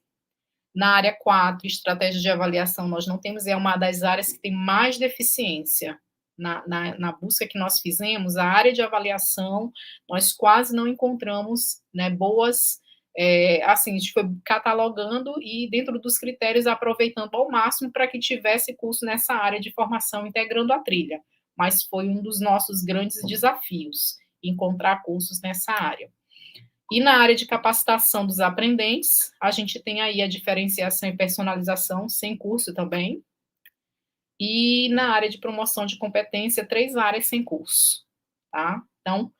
Na área 4, estratégia de avaliação, nós não temos, é uma das áreas que tem mais deficiência. Na busca que nós fizemos, a área de avaliação, nós quase não encontramos, né, boas, assim, a gente foi catalogando e dentro dos critérios aproveitando ao máximo para que tivesse curso nessa área de formação integrando a trilha, mas foi um dos nossos grandes desafios, encontrar cursos nessa área. E na área de capacitação dos aprendentes, a gente tem aí a diferenciação e personalização, sem curso também. E na área de promoção de competência, 3 áreas sem curso, tá? Então,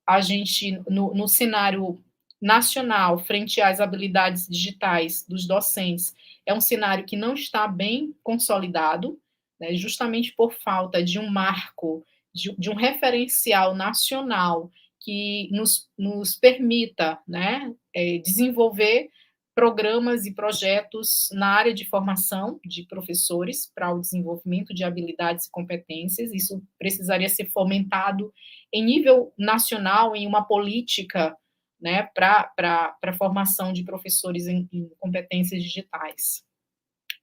a gente, no cenário nacional, frente às habilidades digitais dos docentes, é um cenário que não está bem consolidado, né, justamente por falta de um marco, de um referencial nacional que nos permita, né, desenvolver programas e projetos na área de formação de professores para o desenvolvimento de habilidades e competências. Isso precisaria ser fomentado em nível nacional, em uma política, né, para a formação de professores em competências digitais.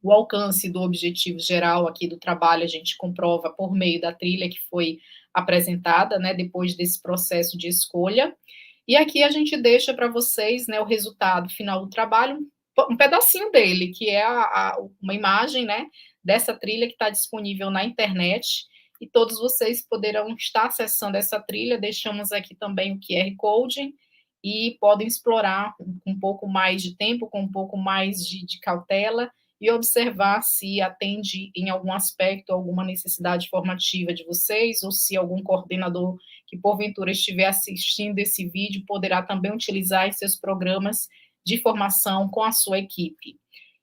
O alcance do objetivo geral aqui do trabalho a gente comprova por meio da trilha que foi apresentada, né, depois desse processo de escolha. E aqui a gente deixa para vocês, né, o resultado final do trabalho, um pedacinho dele, que é uma imagem, né, dessa trilha que está disponível na internet, e todos vocês poderão estar acessando essa trilha. Deixamos aqui também o QR Code, e podem explorar com um pouco mais de tempo, com um pouco mais de cautela, e observar se atende em algum aspecto alguma necessidade formativa de vocês, ou se algum coordenador que porventura estiver assistindo esse vídeo poderá também utilizar em seus programas de formação com a sua equipe.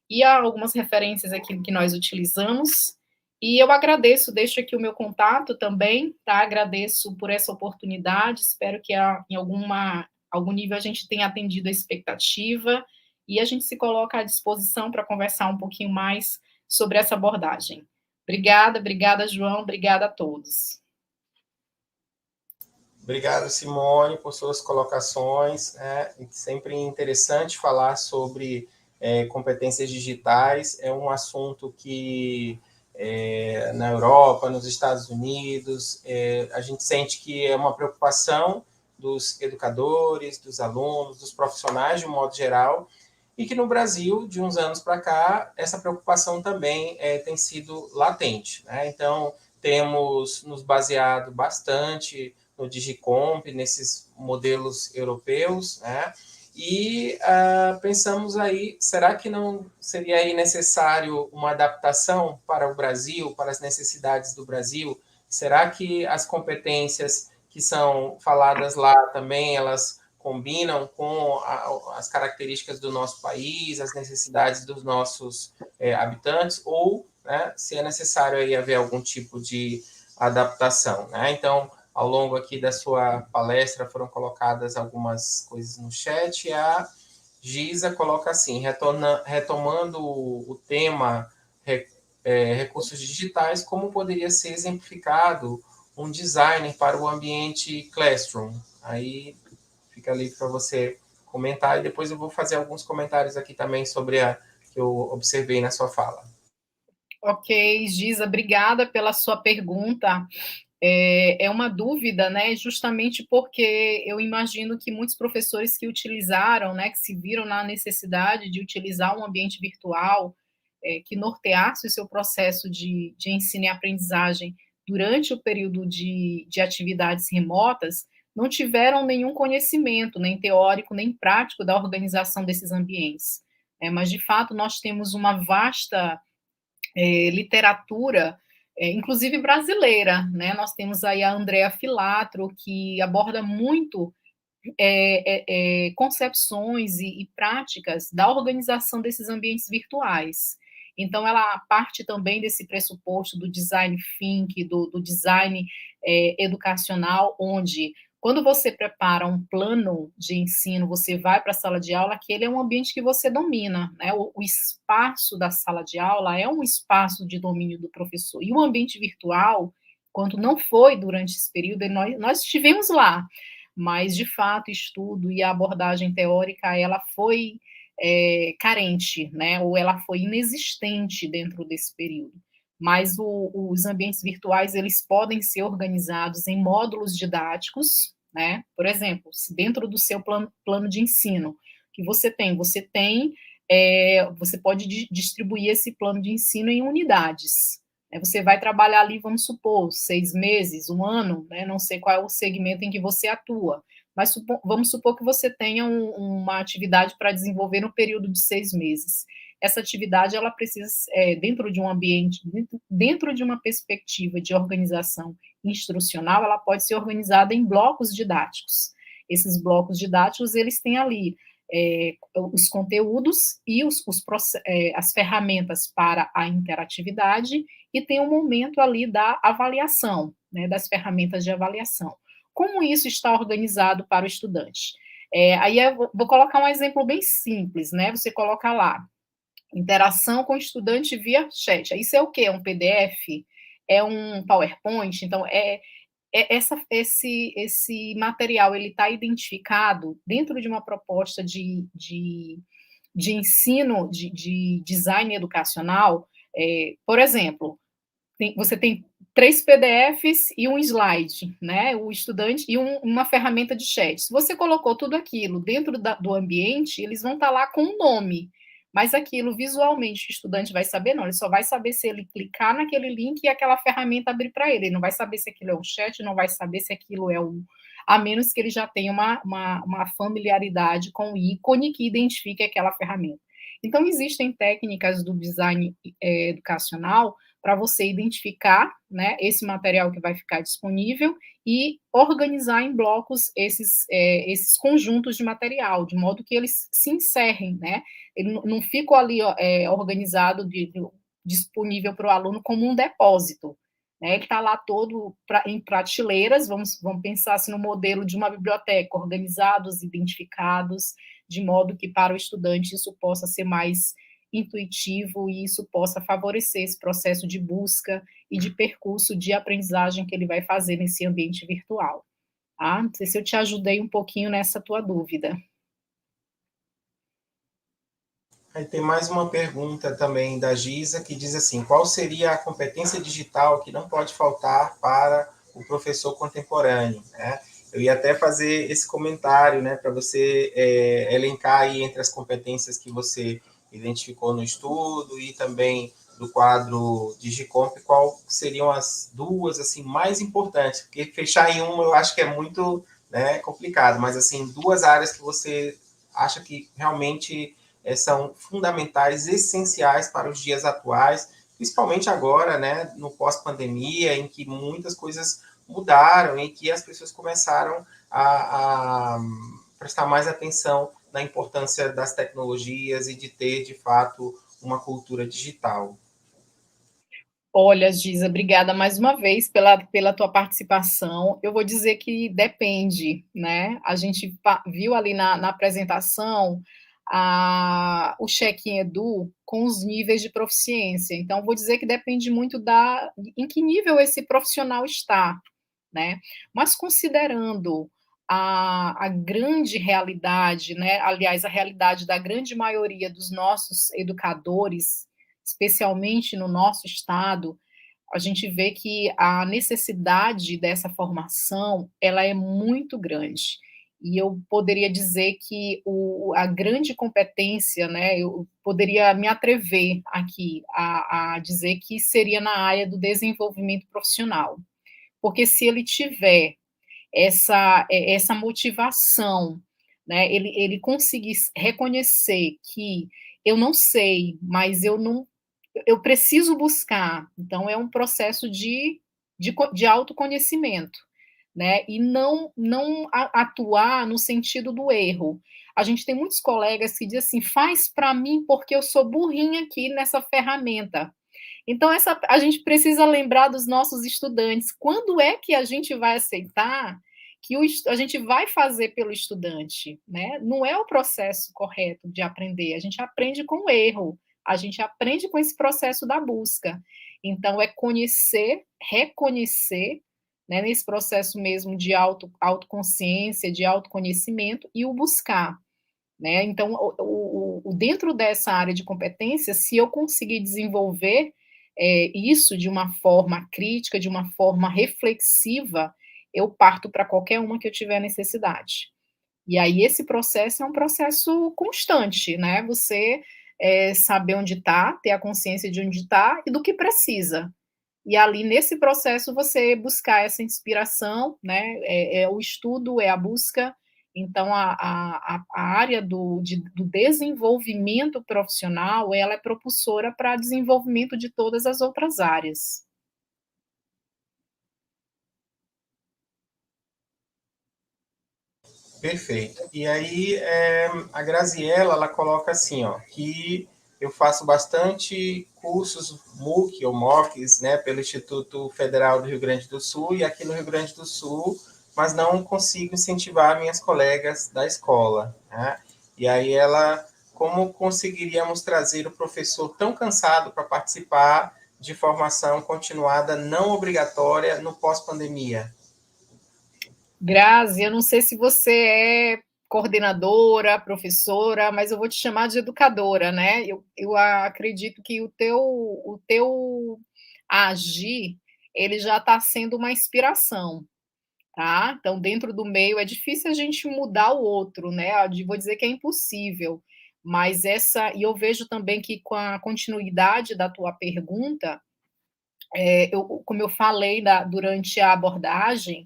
E há algumas referências aqui que nós utilizamos, e eu agradeço, deixo aqui o meu contato também, tá? Agradeço por essa oportunidade, espero que em algum nível a gente tenha atendido a expectativa, e a gente se coloca à disposição para conversar um pouquinho mais sobre essa abordagem. Obrigada, João, obrigada a todos. Obrigado, Simone, por suas colocações. É sempre interessante falar sobre competências digitais. É um assunto que na Europa, nos Estados Unidos, a gente sente que é uma preocupação dos educadores, dos alunos, dos profissionais de um modo geral, e que no Brasil, de uns anos para cá, essa preocupação também tem sido latente, né? Então, temos nos baseado bastante no Digicomp, nesses modelos europeus, né? E pensamos aí, será que não seria aí necessário uma adaptação para o Brasil, para as necessidades do Brasil? Será que as competências que são faladas lá também, elas combinam com as características do nosso país, as necessidades dos nossos habitantes, ou, né, se é necessário aí haver algum tipo de adaptação, né? Então, ao longo aqui da sua palestra foram colocadas algumas coisas no chat, e a Giza coloca assim, retomando o tema recursos digitais, como poderia ser exemplificado um design para o ambiente Classroom? Aí fica ali para você comentar, e depois eu vou fazer alguns comentários aqui também sobre a que eu observei na sua fala. Ok, Giza, obrigada pela sua pergunta. É uma dúvida, né, justamente porque eu imagino que muitos professores que utilizaram, né, que se viram na necessidade de utilizar um ambiente virtual, que norteasse o seu processo de ensino e aprendizagem durante o período de atividades remotas, não tiveram nenhum conhecimento, nem teórico, nem prático, da organização desses ambientes. Mas, de fato, nós temos uma vasta literatura, inclusive brasileira, né? Nós temos aí a Andrea Filatro, que aborda muito concepções e práticas da organização desses ambientes virtuais. Então, ela parte também desse pressuposto do design think, do design educacional, onde, quando você prepara um plano de ensino, você vai para a sala de aula, aquele é um ambiente que você domina, né? O espaço da sala de aula é um espaço de domínio do professor. E o ambiente virtual, quando não foi durante esse período, nós estivemos lá, mas, de fato, o estudo e a abordagem teórica, ela foi carente, né, ou ela foi inexistente dentro desse período. Mas os ambientes virtuais, eles podem ser organizados em módulos didáticos, né, por exemplo, dentro do seu plano de ensino, que você tem, você pode distribuir esse plano de ensino em unidades. Você vai trabalhar ali, vamos supor, 6 meses, 1 ano, né, não sei qual é o segmento em que você atua, mas vamos supor que você tenha uma atividade para desenvolver no período de 6 meses. Essa atividade, ela precisa, dentro de um ambiente, dentro de uma perspectiva de organização instrucional, ela pode ser organizada em blocos didáticos. Esses blocos didáticos, eles têm ali os conteúdos e as ferramentas para a interatividade, e tem um momento ali da avaliação, né, das ferramentas de avaliação. Como isso está organizado para o estudante? Aí eu vou colocar um exemplo bem simples, né? Você coloca lá, interação com o estudante via chat. Isso é o quê? É um PDF? É um PowerPoint? Então, esse material, ele está identificado dentro de uma proposta de ensino, de design educacional. Por exemplo, você tem 3 PDFs e um slide, né? O estudante e uma ferramenta de chat. Se você colocou tudo aquilo dentro do ambiente, eles vão estar lá com um nome, mas aquilo visualmente o estudante vai saber? Não, ele só vai saber se ele clicar naquele link e aquela ferramenta abrir para ele. Ele não vai saber se aquilo é um chat, não vai saber se aquilo é a menos que ele já tenha uma familiaridade com o ícone que identifique aquela ferramenta. Então, existem técnicas do design educacional para você identificar, né, esse material que vai ficar disponível e organizar em blocos esses conjuntos de material, de modo que eles se encerrem, né? Ele não fica ali organizado, disponível para o aluno como um depósito, né? Ele está lá todo em prateleiras, vamos pensar assim, no modelo de uma biblioteca, organizados, identificados, de modo que para o estudante isso possa ser mais intuitivo e isso possa favorecer esse processo de busca e de percurso de aprendizagem que ele vai fazer nesse ambiente virtual. Tá? Não sei se eu te ajudei um pouquinho nessa tua dúvida. Aí tem mais uma pergunta também da Giza, que diz assim, qual seria a competência digital que não pode faltar para o professor contemporâneo, né? Eu ia até fazer esse comentário, né, para você elencar aí entre as competências que você identificou no estudo e também do quadro Digicomp, qual seriam as duas assim mais importantes? Porque fechar em uma eu acho que é muito, né, complicado, mas assim, duas áreas que você acha que realmente são fundamentais, essenciais para os dias atuais, principalmente agora, né, no pós-pandemia, em que muitas coisas mudaram, em que as pessoas começaram a prestar mais atenção na importância das tecnologias e de ter, de fato, uma cultura digital. Olha, Giza, obrigada mais uma vez pela tua participação. Eu vou dizer que depende, né? A gente viu ali na apresentação o check-in Edu com os níveis de proficiência. Então, vou dizer que depende muito em que nível esse profissional está, né? Mas considerando a grande realidade, né? Aliás, a realidade da grande maioria dos nossos educadores, especialmente no nosso estado, a gente vê que a necessidade dessa formação, ela é muito grande. E eu poderia dizer que a grande competência, né, eu poderia me atrever aqui a dizer que seria na área do desenvolvimento profissional. Porque se ele tiver essa motivação, né, ele conseguir reconhecer que eu não sei, mas eu preciso buscar. Então, é um processo de autoconhecimento, né? E não atuar no sentido do erro. A gente tem muitos colegas que dizem assim, faz para mim porque eu sou burrinha aqui nessa ferramenta. Então, a gente precisa lembrar dos nossos estudantes. Quando é que a gente vai aceitar que a gente vai fazer pelo estudante? Né? Não é o processo correto de aprender, a gente aprende com o erro, a gente aprende com esse processo da busca. Então, é conhecer, reconhecer, né, nesse processo mesmo de autoconsciência, de autoconhecimento e o buscar, né? Então, dentro dessa área de competência, se eu conseguir desenvolver isso de uma forma crítica, de uma forma reflexiva, eu parto para qualquer uma que eu tiver necessidade. E aí esse processo é um processo constante, né? Você saber onde está, ter a consciência de onde está e do que precisa. E ali, nesse processo, você buscar essa inspiração, né? O estudo, é a busca. Então, a área do desenvolvimento profissional, ela é propulsora para desenvolvimento de todas as outras áreas. Perfeito. E aí, a Graziella, ela coloca assim, ó, que eu faço bastante cursos MOOC ou MOOCs, né, pelo Instituto Federal do Rio Grande do Sul e aqui no Rio Grande do Sul, mas não consigo incentivar minhas colegas da escola, né? E aí ela, como conseguiríamos trazer o professor tão cansado para participar de formação continuada não obrigatória no pós-pandemia? Grazi, eu não sei se você é coordenadora, professora, mas eu vou te chamar de educadora, né? Eu acredito que o teu agir, ele já está sendo uma inspiração, tá? Então, dentro do meio, é difícil a gente mudar o outro, né? Vou dizer que é impossível, mas e eu vejo também que com a continuidade da tua pergunta, como eu falei durante a abordagem,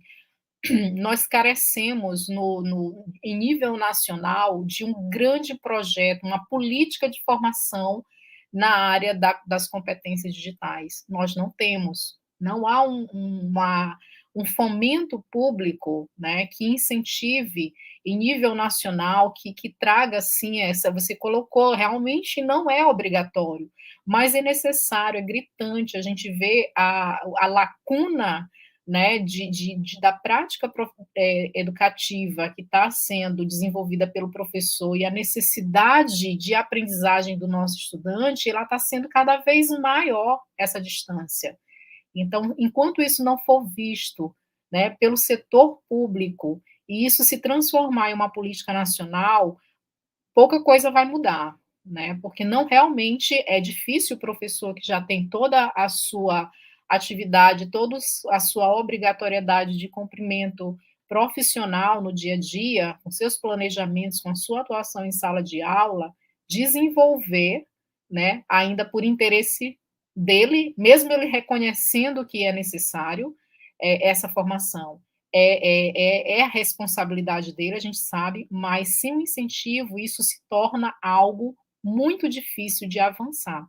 nós carecemos em nível nacional de um grande projeto, uma política de formação na área das competências digitais. Nós não temos, não há um fomento público, né, que incentive em nível nacional, que traga, assim, você colocou, realmente não é obrigatório, mas é necessário, é gritante, a gente vê a lacuna, né, da prática educativa que está sendo desenvolvida pelo professor e a necessidade de aprendizagem do nosso estudante, ela está sendo cada vez maior, essa distância. Então, enquanto isso não for visto, né, pelo setor público e isso se transformar em uma política nacional, pouca coisa vai mudar, né? Porque não realmente é difícil o professor que já tem toda a sua atividade, toda a sua obrigatoriedade de cumprimento profissional no dia a dia, com seus planejamentos, com a sua atuação em sala de aula, desenvolver, né, ainda por interesse dele, mesmo ele reconhecendo que é necessário essa formação é a responsabilidade dele, a gente sabe, mas sem o incentivo, isso se torna algo muito difícil de avançar.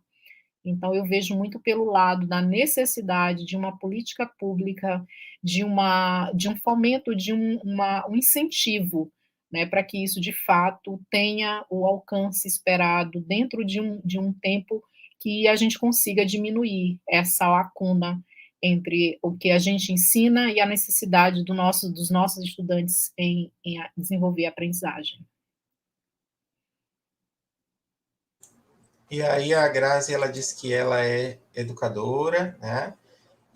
Então, eu vejo muito pelo lado da necessidade de uma política pública, de um fomento, um incentivo, né, para que isso, de fato, tenha o alcance esperado dentro de um tempo que a gente consiga diminuir essa lacuna entre o que a gente ensina e a necessidade dos nossos estudantes em desenvolver a aprendizagem. E aí a Grazi, ela disse que ela é educadora, né?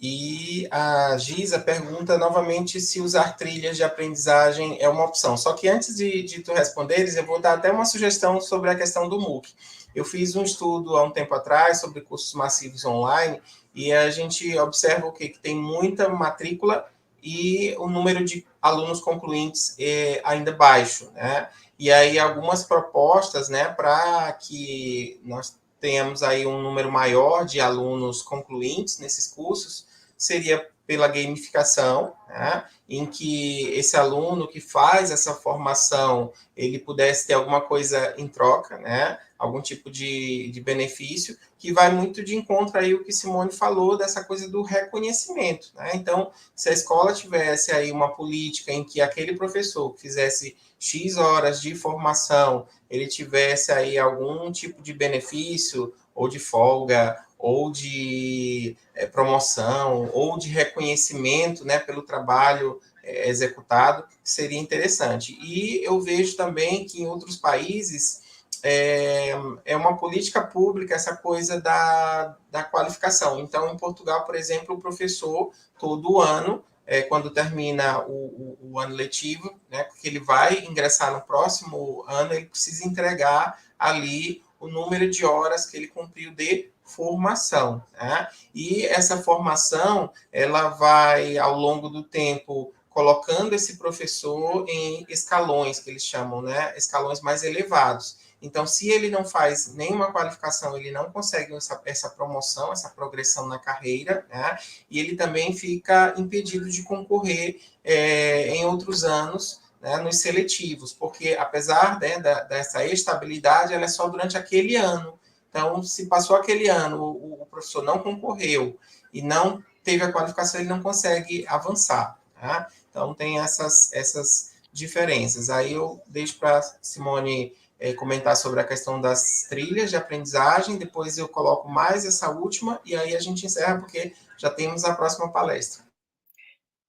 E a Giza pergunta novamente se usar trilhas de aprendizagem é uma opção. Só que antes de tu responderes, eu vou dar até uma sugestão sobre a questão do MOOC. Eu fiz um estudo há um tempo atrás sobre cursos massivos online e a gente observa o que tem muita matrícula e o número de alunos concluintes é ainda baixo, né? E aí algumas propostas, né, para que nós tenhamos aí um número maior de alunos concluintes nesses cursos, seria pela gamificação, né, em que esse aluno que faz essa formação, ele pudesse ter alguma coisa em troca, né, algum tipo de benefício, que vai muito de encontro aí o que Simone falou, dessa coisa do reconhecimento, né? Então, se a escola tivesse aí uma política em que aquele professor que fizesse X horas de formação, ele tivesse aí algum tipo de benefício, ou de folga, ou de promoção, ou de reconhecimento, né, pelo trabalho executado, seria interessante. E eu vejo também que em outros países é uma política pública essa coisa da qualificação. Então, em Portugal, por exemplo, o professor, todo ano, quando termina o ano letivo, né, porque ele vai ingressar no próximo ano, ele precisa entregar ali o número de horas que ele cumpriu de formação, né? E essa formação, ela vai, ao longo do tempo, colocando esse professor em escalões, que eles chamam, né? Escalões mais elevados. Então, se ele não faz nenhuma qualificação, ele não consegue essa promoção, essa progressão na carreira, né? E ele também fica impedido de concorrer em outros anos, né, nos seletivos, porque apesar, né, dessa estabilidade, ela é só durante aquele ano. Então, se passou aquele ano, o professor não concorreu e não teve a qualificação, ele não consegue avançar. Tá? Então, tem essas diferenças. Aí eu deixo para Simone comentar sobre a questão das trilhas de aprendizagem, depois eu coloco mais essa última, e aí a gente encerra, porque já temos a próxima palestra.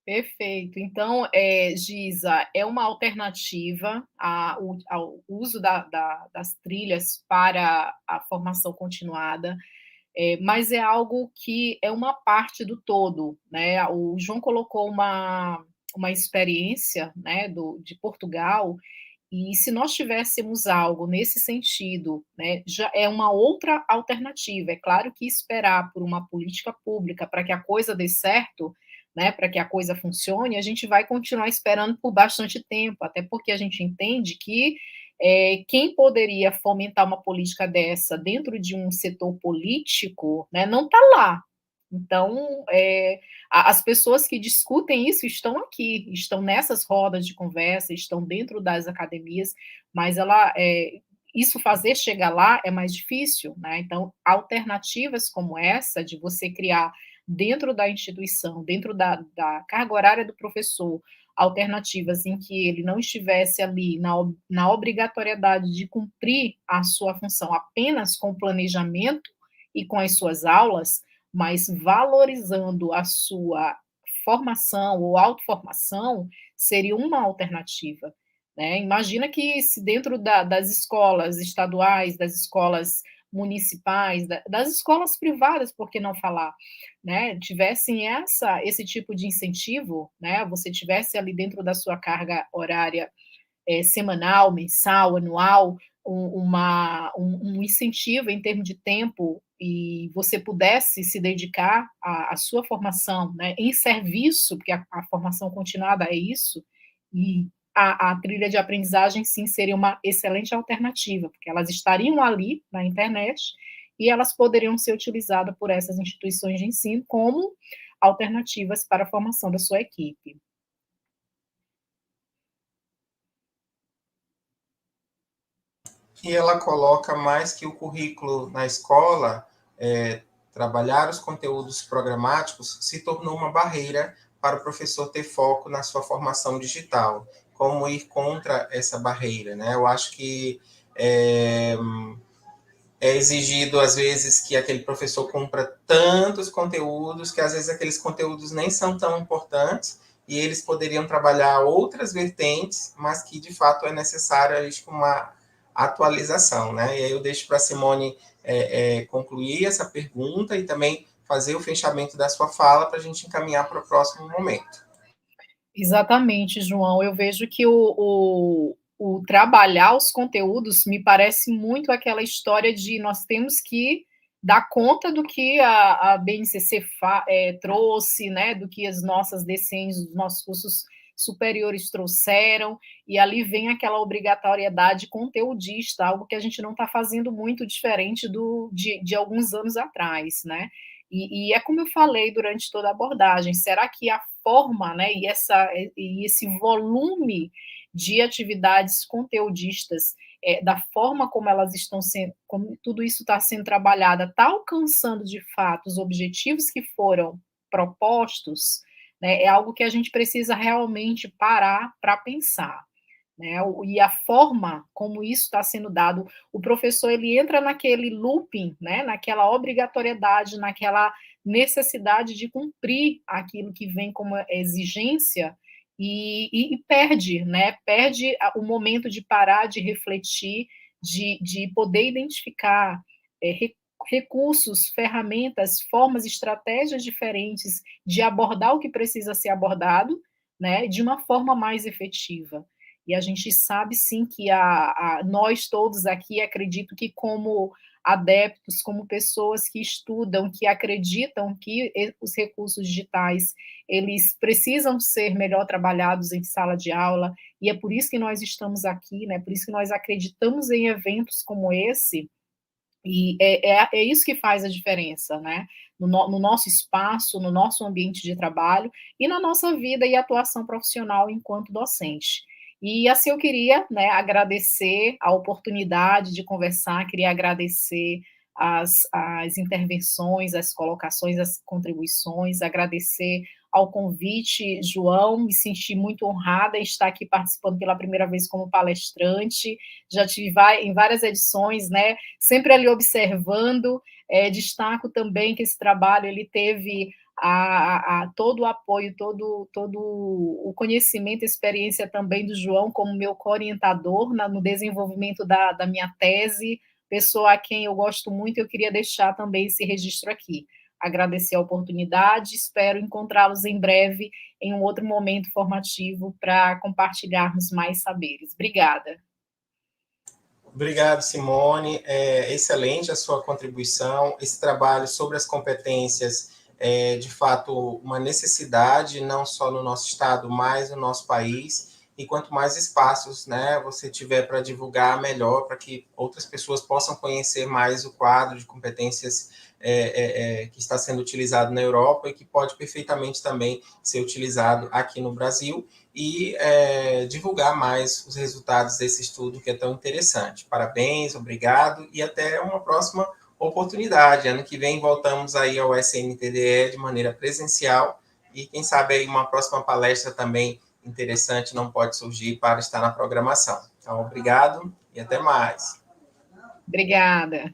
Perfeito. Então, Giza, é uma alternativa ao uso das trilhas para a formação continuada, mas é algo que é uma parte do todo, né? O João colocou uma experiência, né, de Portugal, e se nós tivéssemos algo nesse sentido, né, já é uma outra alternativa. É claro que esperar por uma política pública para que a coisa dê certo, né, para que a coisa funcione, a gente vai continuar esperando por bastante tempo, até porque a gente entende que quem poderia fomentar uma política dessa dentro de um setor político, né, não está lá. Então, as pessoas que discutem isso estão aqui, estão nessas rodas de conversa, estão dentro das academias, mas isso fazer chegar lá é mais difícil, né? Então, alternativas como essa, de você criar dentro da instituição, dentro da carga horária do professor, alternativas em que ele não estivesse ali na obrigatoriedade de cumprir a sua função apenas com o planejamento e com as suas aulas, mas valorizando a sua formação ou autoformação, seria uma alternativa. Né? Imagina que se dentro das escolas estaduais, das escolas municipais, das escolas privadas, por que não falar, né, tivessem esse tipo de incentivo, né, você tivesse ali dentro da sua carga horária semanal, mensal, anual, um incentivo em termos de tempo e você pudesse se dedicar à sua formação, né, em serviço, porque a formação continuada é isso, e a trilha de aprendizagem, sim, seria uma excelente alternativa, porque elas estariam ali na internet e elas poderiam ser utilizadas por essas instituições de ensino como alternativas para a formação da sua equipe. E ela coloca mais que o currículo na escola, trabalhar os conteúdos programáticos, se tornou uma barreira para o professor ter foco na sua formação digital. Como ir contra essa barreira, né? Eu acho que é exigido, às vezes, que aquele professor cumpra tantos conteúdos, que às vezes aqueles conteúdos nem são tão importantes, e eles poderiam trabalhar outras vertentes, mas que, de fato, é necessário uma atualização, né? E aí eu deixo para a Simone concluir essa pergunta e também fazer o fechamento da sua fala para a gente encaminhar para o próximo momento. Exatamente, João. Eu vejo que o trabalhar os conteúdos me parece muito aquela história de nós temos que dar conta do que a BNCC trouxe, né, do que as nossas DCENs, os nossos cursos superiores trouxeram, e ali vem aquela obrigatoriedade conteudista, algo que a gente não está fazendo muito diferente de alguns anos atrás, né? E é como eu falei durante toda a abordagem, será que a forma, né, e esse volume de atividades conteudistas, da forma como elas estão sendo, como tudo isso está sendo trabalhado, está alcançando de fato os objetivos que foram propostos, né, é algo que a gente precisa realmente parar para pensar. Né, e a forma como isso está sendo dado, o professor ele entra naquele looping, né, naquela obrigatoriedade, naquela necessidade de cumprir aquilo que vem como exigência e perde, né, perde o momento de parar, de refletir, de poder identificar recursos, ferramentas, formas, estratégias diferentes de abordar o que precisa ser abordado, né, de uma forma mais efetiva. E a gente sabe sim que nós todos aqui, acredito que como adeptos, como pessoas que estudam, que acreditam que os recursos digitais, eles precisam ser melhor trabalhados em sala de aula, e é por isso que nós estamos aqui, né? Por isso que nós acreditamos em eventos como esse, e é isso que faz a diferença, né? No nosso espaço, no nosso ambiente de trabalho e na nossa vida e atuação profissional enquanto docente. E assim eu queria, né, agradecer a oportunidade de conversar, queria agradecer as intervenções, as colocações, as contribuições, agradecer ao convite, João, me senti muito honrada em estar aqui participando pela primeira vez como palestrante, já tive em várias edições, né, sempre ali observando, destaco também que esse trabalho ele teve todo o apoio, todo o conhecimento e experiência também do João como meu co-orientador no desenvolvimento da minha tese, pessoa a quem eu gosto muito, eu queria deixar também esse registro aqui. Agradecer a oportunidade, espero encontrá-los em breve em um outro momento formativo para compartilharmos mais saberes. Obrigada. Obrigado, Simone. É excelente a sua contribuição. Esse trabalho sobre as competências é, de fato, uma necessidade, não só no nosso estado, mas no nosso país. E quanto mais espaços, né, você tiver para divulgar, melhor, para que outras pessoas possam conhecer mais o quadro de competências que está sendo utilizado na Europa e que pode perfeitamente também ser utilizado aqui no Brasil e divulgar mais os resultados desse estudo que é tão interessante. Parabéns, obrigado e até uma próxima oportunidade. Ano que vem voltamos aí ao SNTDE de maneira presencial e quem sabe aí uma próxima palestra também interessante não pode surgir para estar na programação. Então, obrigado e até mais. Obrigada.